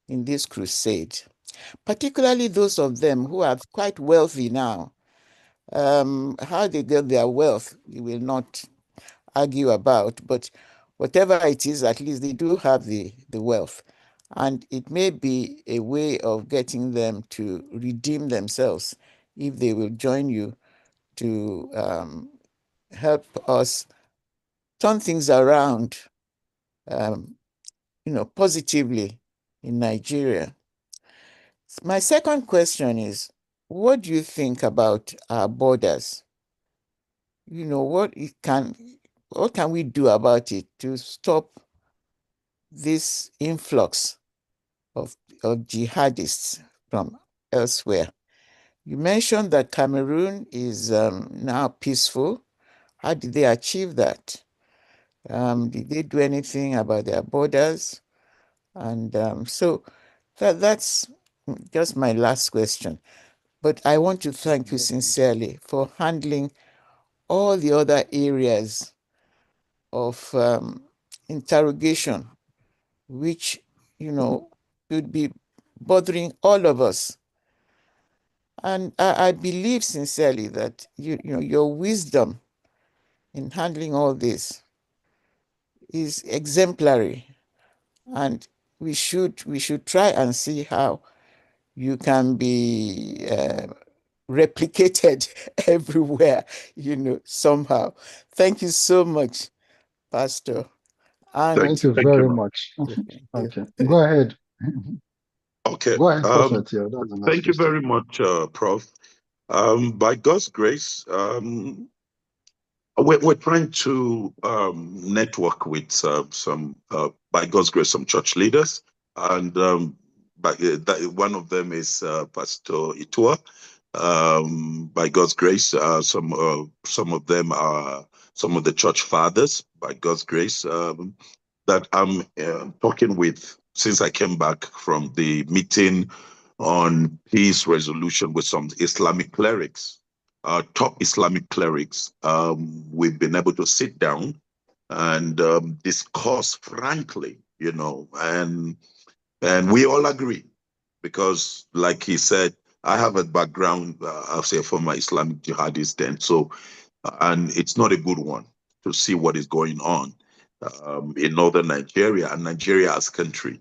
in this crusade? particularly those of them who are quite wealthy now. How they get their wealth, we will not argue about, but whatever it is, at least they do have the wealth. And it may be a way of getting them to redeem themselves if they will join you to help us turn things around, positively in Nigeria. My second question is, what do you think about our borders? What can we do about it to stop this influx of jihadists from elsewhere? You mentioned that Cameroon is now peaceful. How did they achieve that? Did they do anything about their borders? And so that's just my last question. But I want to thank you sincerely for handling all the other areas of interrogation, which, could be bothering all of us. And I believe sincerely that your wisdom in handling all this is exemplary, and we should try and see how you can be replicated everywhere, somehow. Thank you so much, Pastor. And Thank you Thank you, very ma'am. much. thank you. Okay, go ahead. Okay. Go ahead, Prophet. Yeah, that's the next Thank you question. very much, Prof. By God's grace, we're trying to network with by God's grace, some church leaders, and one of them is Pastor Itua. By God's grace, some of them are some of the church fathers. By God's grace, that I'm talking with since I came back from the meeting on peace resolution with some Islamic clerics, top Islamic clerics. We've been able to sit down and discuss frankly, and we all agree because, like he said, I have a background, I'll say, from my Islamic jihadist then. So, and it's not a good one to see what is going on in northern Nigeria and Nigeria as country.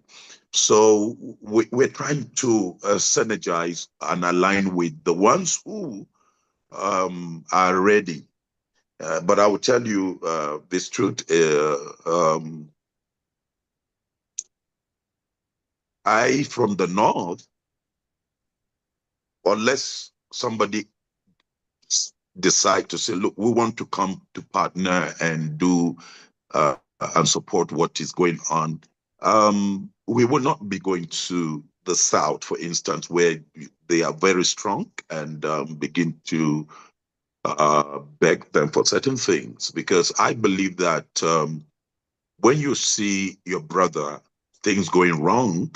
So we're trying to synergize and align with the ones who are ready. But I will tell you this truth. I, from the north, unless somebody decide to say, look, we want to come to partner and do and support what is going on, we will not be going to the south, for instance, where they are very strong and begin to beg them for certain things. Because I believe that when you see your brother, things going wrong,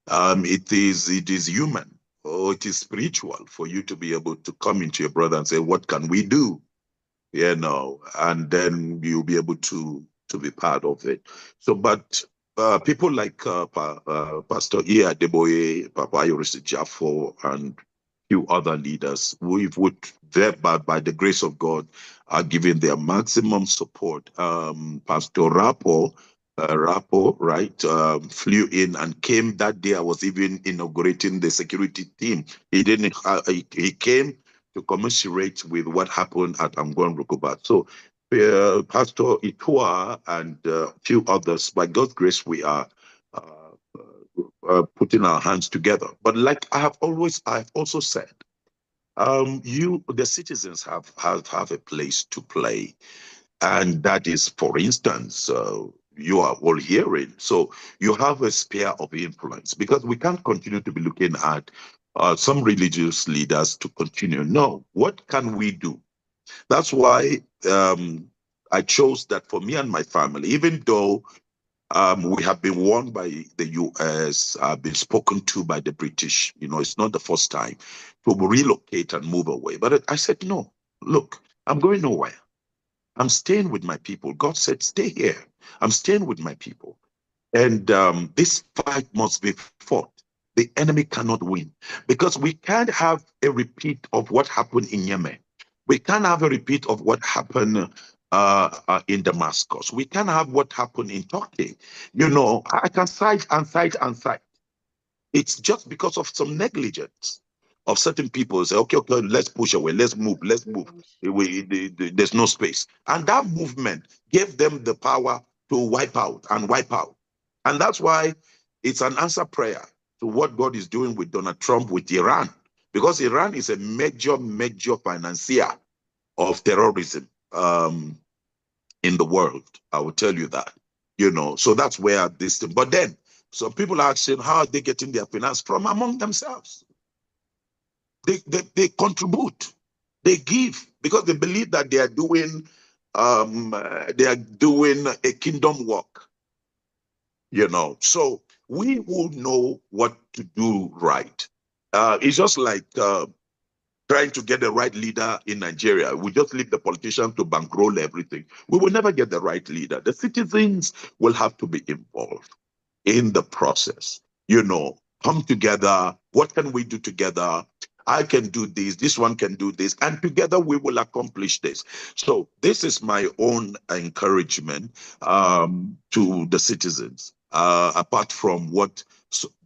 it is human or it is spiritual for you to be able to come into your brother and say, what can we do? And then you'll be able to be part of it. So, but people like Pastor Iya Deboye, Papa Yorisi Jaffo, and few other leaders, would thereby, by the grace of God, are giving their maximum support. Pastor Rapo, right, flew in and came that day. I was even inaugurating the security team. He didn't. He came to commiserate with what happened at Angon Rukuba. So, Pastor Itua and a few others, by God's grace, we are putting our hands together. But like I've also said, the citizens have a place to play, and that is, for instance, you are all hearing. So you have a sphere of influence because we can't continue to be looking at some religious leaders to continue. No, what can we do? That's why I chose that for me and my family, even though we have been warned by the US, been spoken to by the British. It's not the first time to relocate and move away. But I said, no, look, I'm going nowhere. I'm staying with my people. God said, stay here. I'm staying with my people. And this fight must be fought. the enemy cannot win, because we can't have a repeat of what happened in Yemen. We can't have a repeat of what happened in Damascus. We can't have what happened in Turkey. I can cite and cite and cite. It's just because of some negligence of certain people. Say, okay, let's push away, let's move. There's no space. And that movement gave them the power to wipe out and wipe out. And that's why it's an answer prayer to what God is doing with Donald Trump, with Iran, because Iran is a major, major financier of terrorism in the world. I will tell you that. So that's where this thing. But then some people are asking, how are they getting their finance? From among themselves. They contribute, they give, because they believe that they are doing a kingdom work. So we will know what to do right. It's just like trying to get the right leader in Nigeria. We just leave the politicians to bankroll everything. We will never get the right leader. The citizens will have to be involved in the process. Come together. What can we do together? I can do this one can do this, and together we will accomplish this. So this is my own encouragement to the citizens, apart from what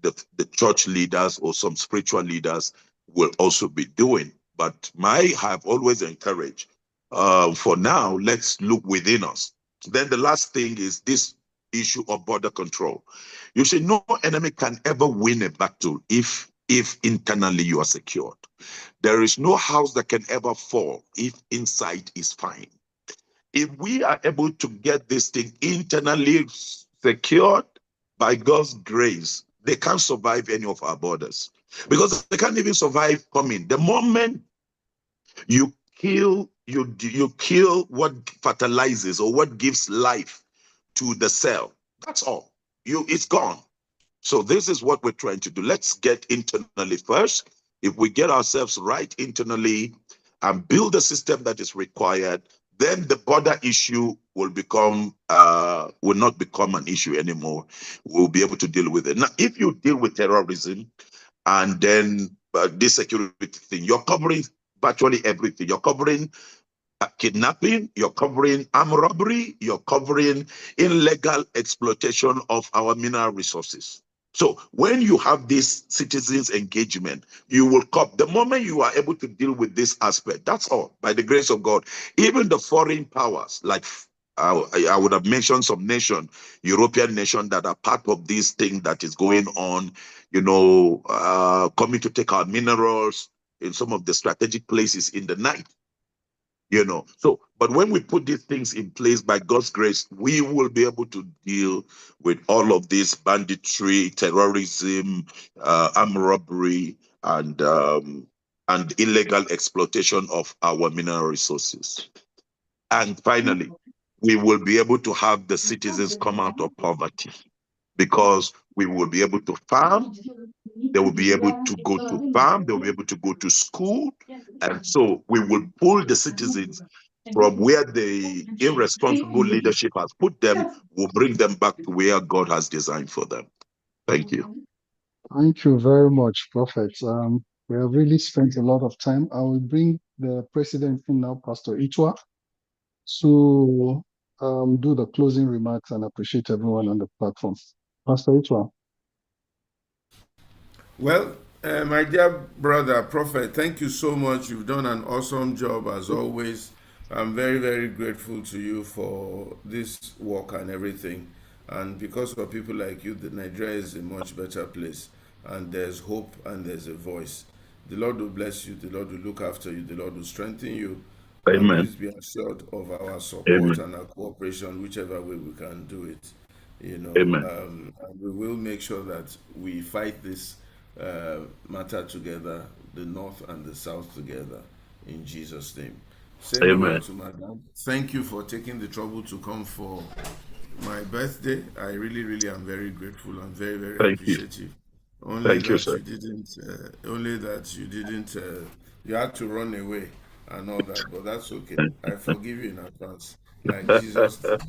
the church leaders or some spiritual leaders will also be doing. But have always encouraged, for now, let's look within us. Then the last thing is this issue of border control. You see, no enemy can ever win a battle if internally you are secured. There is no house that can ever fall if inside is fine. If we are able to get this thing internally secured by God's grace, they can't survive any of our borders, because they can't even survive coming. The moment you kill what fertilizes or what gives life to the cell, that's all. It's gone. So this is what we're trying to do. Let's get internally first. If we get ourselves right internally and build a system that is required, then the border issue will not become an issue anymore. We'll be able to deal with it. Now, if you deal with terrorism and then this security thing, you're covering virtually everything. You're covering kidnapping, you're covering armed robbery, you're covering illegal exploitation of our mineral resources. So when you have this citizens engagement, you will cope. The moment you are able to deal with this aspect, that's all, by the grace of God. Even the foreign powers, like I would have mentioned some European nation that are part of this thing that is going on, coming to take our minerals in some of the strategic places in the night. So, but when we put these things in place by God's grace, we will be able to deal with all of this banditry, terrorism, armed robbery, and illegal exploitation of our mineral resources. And finally, we will be able to have the citizens come out of poverty, because we will be able to farm. They will be able to go to farm. They will be able to go to school. And so we will pull the citizens from where the irresponsible leadership has put them, will bring them back to where God has designed for them. Thank you. Thank you very much, Prophet. We have really spent a lot of time. I will bring the president in now, Pastor Ichwa, to do the closing remarks and appreciate everyone on the platform. Pastor Ichwa. Well, my dear brother, Prophet, thank you so much. You've done an awesome job as always. I'm very, very grateful to you for this work and everything. And because of people like you, Nigeria is a much better place. And there's hope and there's a voice. The Lord will bless you. The Lord will look after you. The Lord will strengthen you. And Amen. please be assured of our support Amen. and our cooperation, whichever way we can do it. Amen. And we will make sure that we fight this matter together, the North and the South together, in Jesus' name. Same Amen. to Madam. Thank you for taking the trouble to come for my birthday. I really, really am very grateful and very, very Thank appreciative. you. Only Thank you, that sir. you didn't, you had to run away and all that, but that's okay. I forgive you in advance. like Jesus did.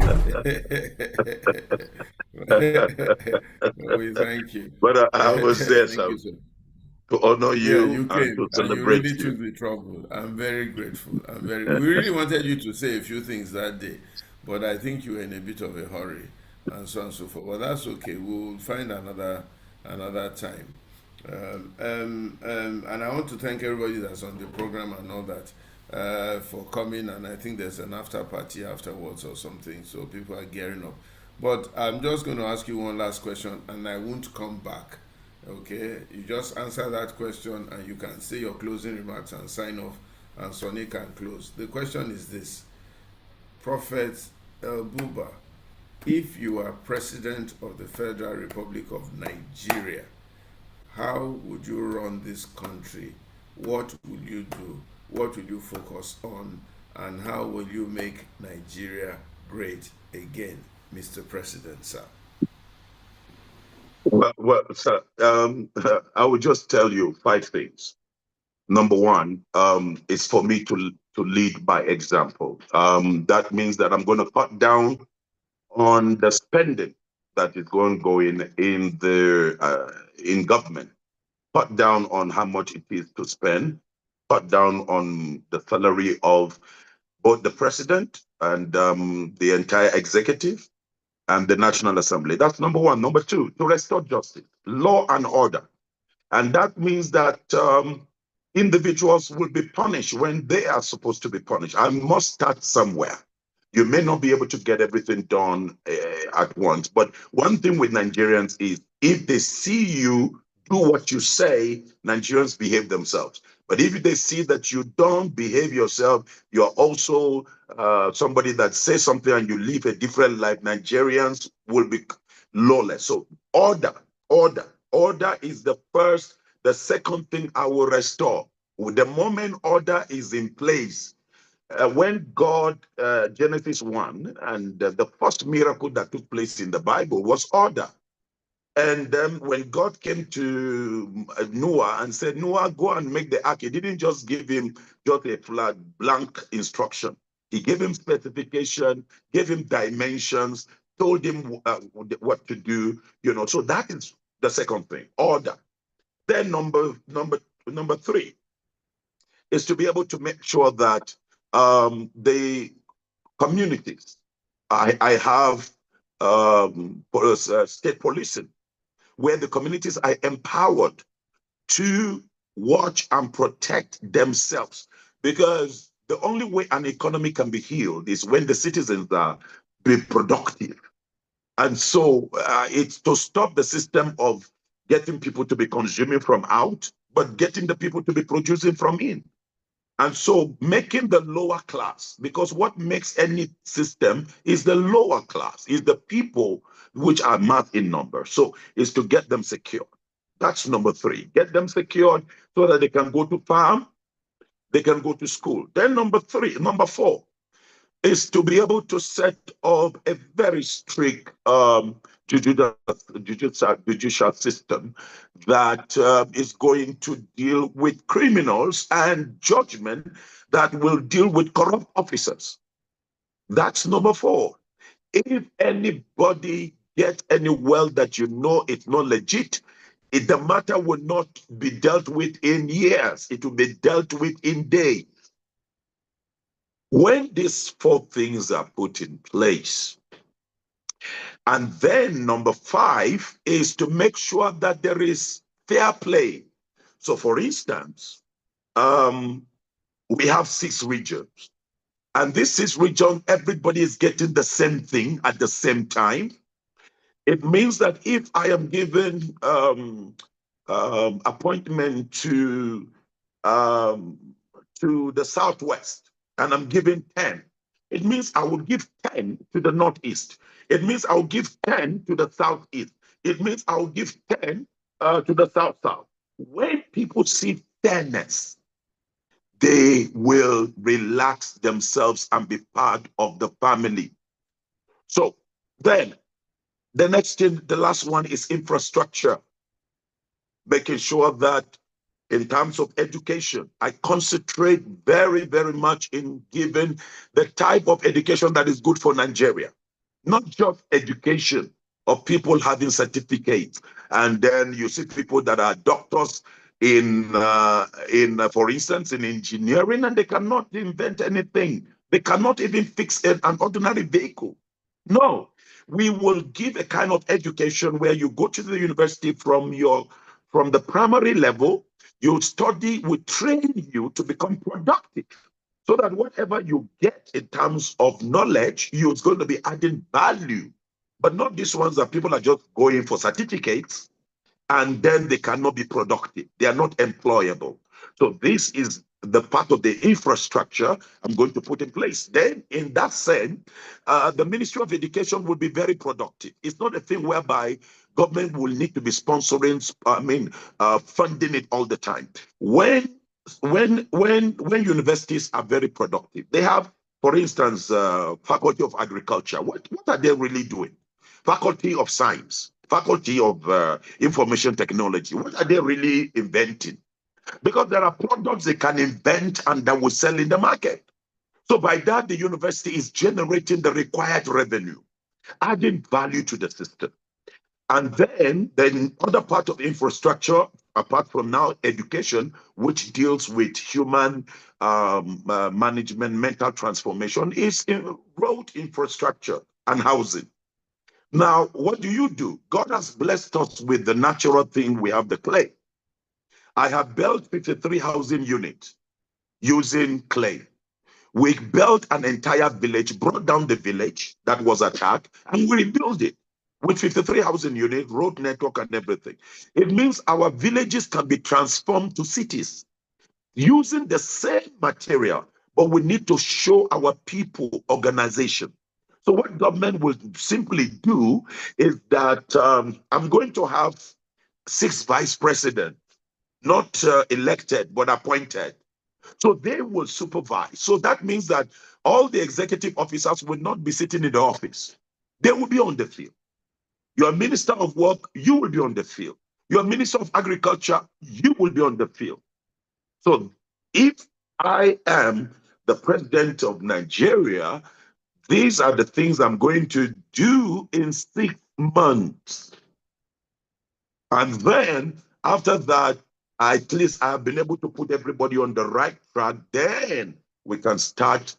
We thank you. But I was there, Thank sir, you, sir. to honor Yeah, you you and to came and you celebrate really you. took the trouble. I'm very grateful. We really wanted you to say a few things that day, but I think you were in a bit of a hurry and so on and so forth. But that's okay. We'll find another time. And I want to thank everybody that's on the program and all that for coming. And I think there's an after party afterwards or something, so people are gearing up. But I'm just going to ask you one last question, and I won't come back. Okay, you just answer that question, and you can say your closing remarks and sign off, and Sonny can close. The question is this: Prophet Buba, if you are president of the Federal Republic of Nigeria, how would you run this country? What will you do? What will you focus on? And how will you make Nigeria great again, Mr. President, sir? Well, sir, I will just tell you 5 things. Number one, is for me to lead by example. That means that I'm going to cut down on the spending that is going in government. Cut down on how much it is to spend. Cut down on the salary of both the president and the entire executive and the National Assembly. That's number one. Number two, to restore justice, law and order. And that means that individuals will be punished when they are supposed to be punished. I must start somewhere. You may not be able to get everything done at once, but one thing with Nigerians is if they see you do what you say, Nigerians behave themselves. But if they see that you don't behave yourself, you're also somebody that says something and you live a different life, Nigerians will be lawless. So order is the first. The second thing I will restore. The moment order is in place, when God, Genesis 1, and the first miracle that took place in the Bible was order. And then when God came to Noah and said, Noah, go and make the ark, he didn't just give him just a flat blank instruction. He gave him specification, gave him dimensions, told him what to do, So that is the second thing, order. Then number three is to be able to make sure that the communities, I have state policing, where the communities are empowered to watch and protect themselves. Because the only way an economy can be healed is when the citizens are be productive. And so it's to stop the system of getting people to be consuming from out, but getting the people to be producing from in. And so making the lower class, because what makes any system is the lower class, is the people which are mass in number. So is to get them secured. That's number three. Get them secured so that they can go to farm, they can go to school. Then number four is to be able to set up a very strict judicial system that is going to deal with criminals and judgment that will deal with corrupt officers. That's number four. If anybody gets any wealth that you know it's not legit, the matter will not be dealt with in years. It will be dealt with in days. When these four things are put in place, and then number five is to make sure that there is fair play. So for instance, we have 6 regions, and this 6 regions, everybody is getting the same thing at the same time. It means that if I am given appointment to the Southwest, and I'm given 10. It means I will give 10 to the Northeast. It means I will give 10 to the Southeast. It means I will give 10 to the South. When people see fairness, they will relax themselves and be part of the family. So then the next thing, the last one is infrastructure, making sure that in terms of education. I concentrate very, very much in giving the type of education that is good for Nigeria, not just education of people having certificates. And then you see people that are doctors for instance, in engineering, and they cannot invent anything. They cannot even fix an ordinary vehicle. No, we will give a kind of education where you go to the university from the primary level, you study, we train you to become productive. So that whatever you get in terms of knowledge, you're going to be adding value. But not these ones that people are just going for certificates and then they cannot be productive. They are not employable. So this is the part of the infrastructure I'm going to put in place. Then, in that sense, the Ministry of Education will be very productive. It's not a thing whereby government will need to be sponsoring, funding it all the time. When universities are very productive, they have, for instance, Faculty of Agriculture. What are they really doing? Faculty of Science, Faculty of Information Technology. What are they really inventing? Because there are products they can invent and that will sell in the market. So by that, the university is generating the required revenue, adding value to the system. And then the other part of infrastructure, apart from now education, which deals with human management, mental transformation, is road infrastructure and housing. Now, what do? God has blessed us with the natural thing. We have the clay. I have built 53 housing units using clay. We built an entire village, brought down the village that was attacked, and we rebuilt it with 53 housing units, road network, and everything. It means our villages can be transformed to cities using the same material, but we need to show our people organization. So what government will simply do is that I'm going to have 6 vice presidents, not elected, but appointed. So they will supervise. So that means that all the executive officers will not be sitting in the office. They will be on the field. Your minister of work, you will be on the field. Your minister of agriculture, you will be on the field. So if I am the president of Nigeria, these are the things I'm going to do in 6 months. And then after that, at least I've been able to put everybody on the right track. Then we can start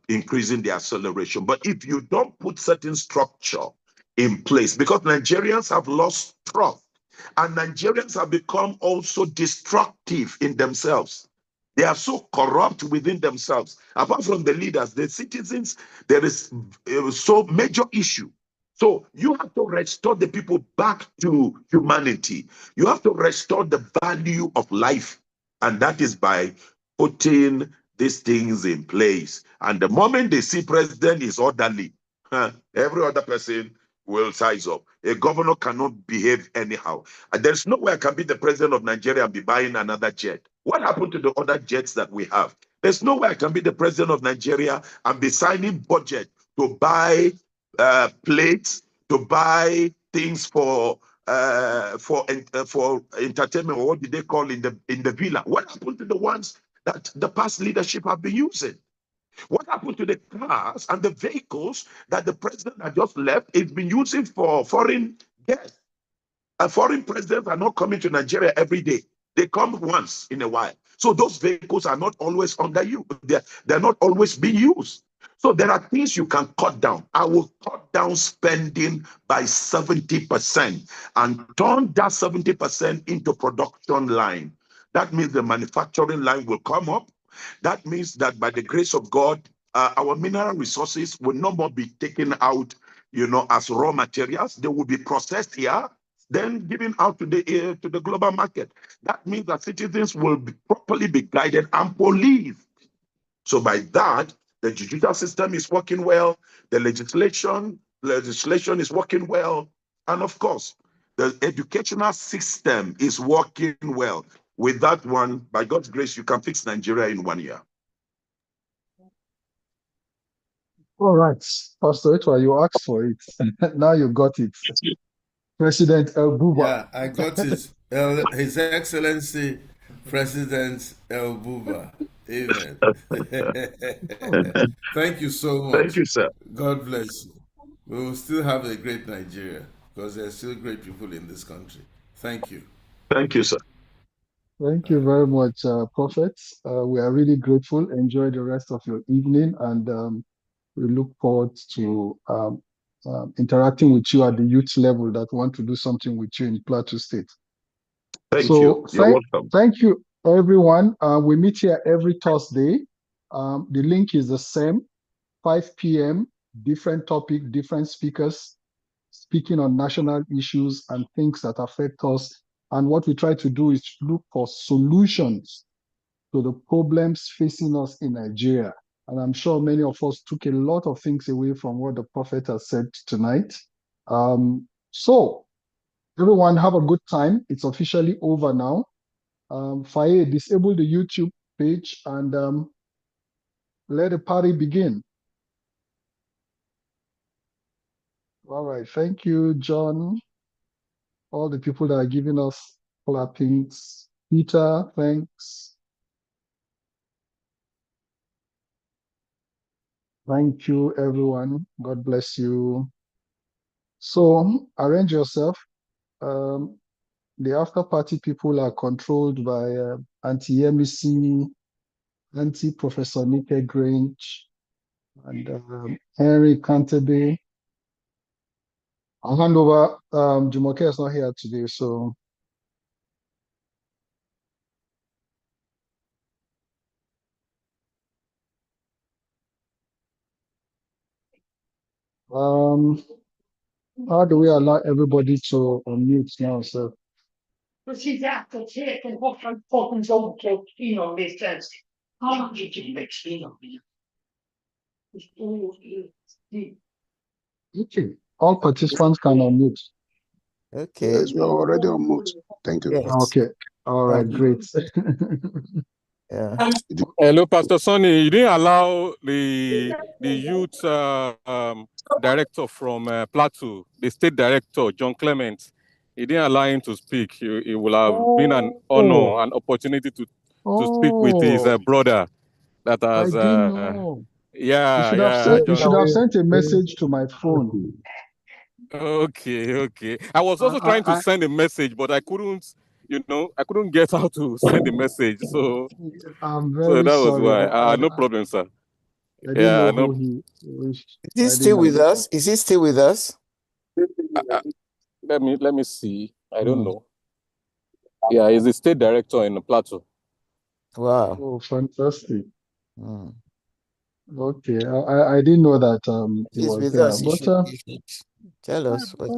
increasing the acceleration. But if you don't put certain structure in place, because Nigerians have lost trust and Nigerians have become also destructive in themselves. They are so corrupt within themselves. Apart from the leaders, the citizens, there is so major issue. So you have to restore the people back to humanity. You have to restore the value of life. And that is by putting these things in place. And the moment they see president is orderly, every other person will size up. A governor cannot behave anyhow. And there's no way I can be the president of Nigeria and be buying another jet. What happened to the other jets that we have? There's no way I can be the president of Nigeria and be signing budget to buy plates, to buy things for entertainment, or what did they call in the villa? What happened to the ones that the past leadership have been using? What happened to the cars and the vehicles that the president had just left? It's been using for foreign guests. And foreign presidents are not coming to Nigeria every day. They come once in a while. So those vehicles are not always under you. They're not always being used. So there are things you can cut down. I will cut down spending by 70% and turn that 70% into production line. That means the manufacturing line will come up. That means that by the grace of God, our mineral resources will no more be taken out, as raw materials. They will be processed here, then given out to the global market. That means that citizens will properly be guided and policed. So by that, the judicial system is working well, the legislation is working well, and of course, the educational system is working well. With that one, by God's grace, you can fix Nigeria in 1 year. All right, Pastor Etwa, you asked for it. Now you got it. President Buba. Yeah, I got it. His Excellency President El Buba. Amen. Thank you so Thank much. you, sir. God bless you. We will still have a great Nigeria because there are still great people in this country. Thank you. Thank you, sir. Thank you very much, prophets. We are really grateful. Enjoy the rest of your evening, and we look forward to interacting with you at the youth level that want to do something with you in Plateau State. Thank So you. You're welcome. thank you, everyone. We meet here every Thursday. The link is the same, 5 p.m., different topic, different speakers speaking on national issues and things that affect us. And what we try to do is look for solutions to the problems facing us in Nigeria. And I'm sure many of us took a lot of things away from what the prophet has said tonight. So everyone have a good time. It's officially over now. Faye, disable the YouTube page and let the party begin. All right, thank you, John. All the people that are giving us clappings. Peter, thanks. Thank you, everyone. God bless you. So arrange yourself. The after party people are controlled by Auntie Yemisi, Auntie Professor Nike Grange, and Henry Cantebe. I'll hand over. Jumoke is not here today, so how do we allow everybody to unmute now, sir? Okay, all participants can unmute. Okay. Yes, we are already on mute. Thank you. Yes. Okay, all right, great. Yeah. Hello, Pastor Sonny. You didn't allow the youth director from Plateau, the state director, John Clement. He didn't allow him to speak. It will have been an honor, an opportunity to speak with his brother that I has. didn't know. Yeah, You should have John. sent a message to my phone. Okay. I was also trying to send a message, but I couldn't. I couldn't get how to send a message. So very that was sorry. why. No problem, sir. I didn't know who he wished. Is he still with us? Is he still with us? Let me see. I don't know. Yeah, he's the state director in the Plateau. Wow. Oh, fantastic. Okay, I didn't know that he He's was with there. us. But You should tell us what.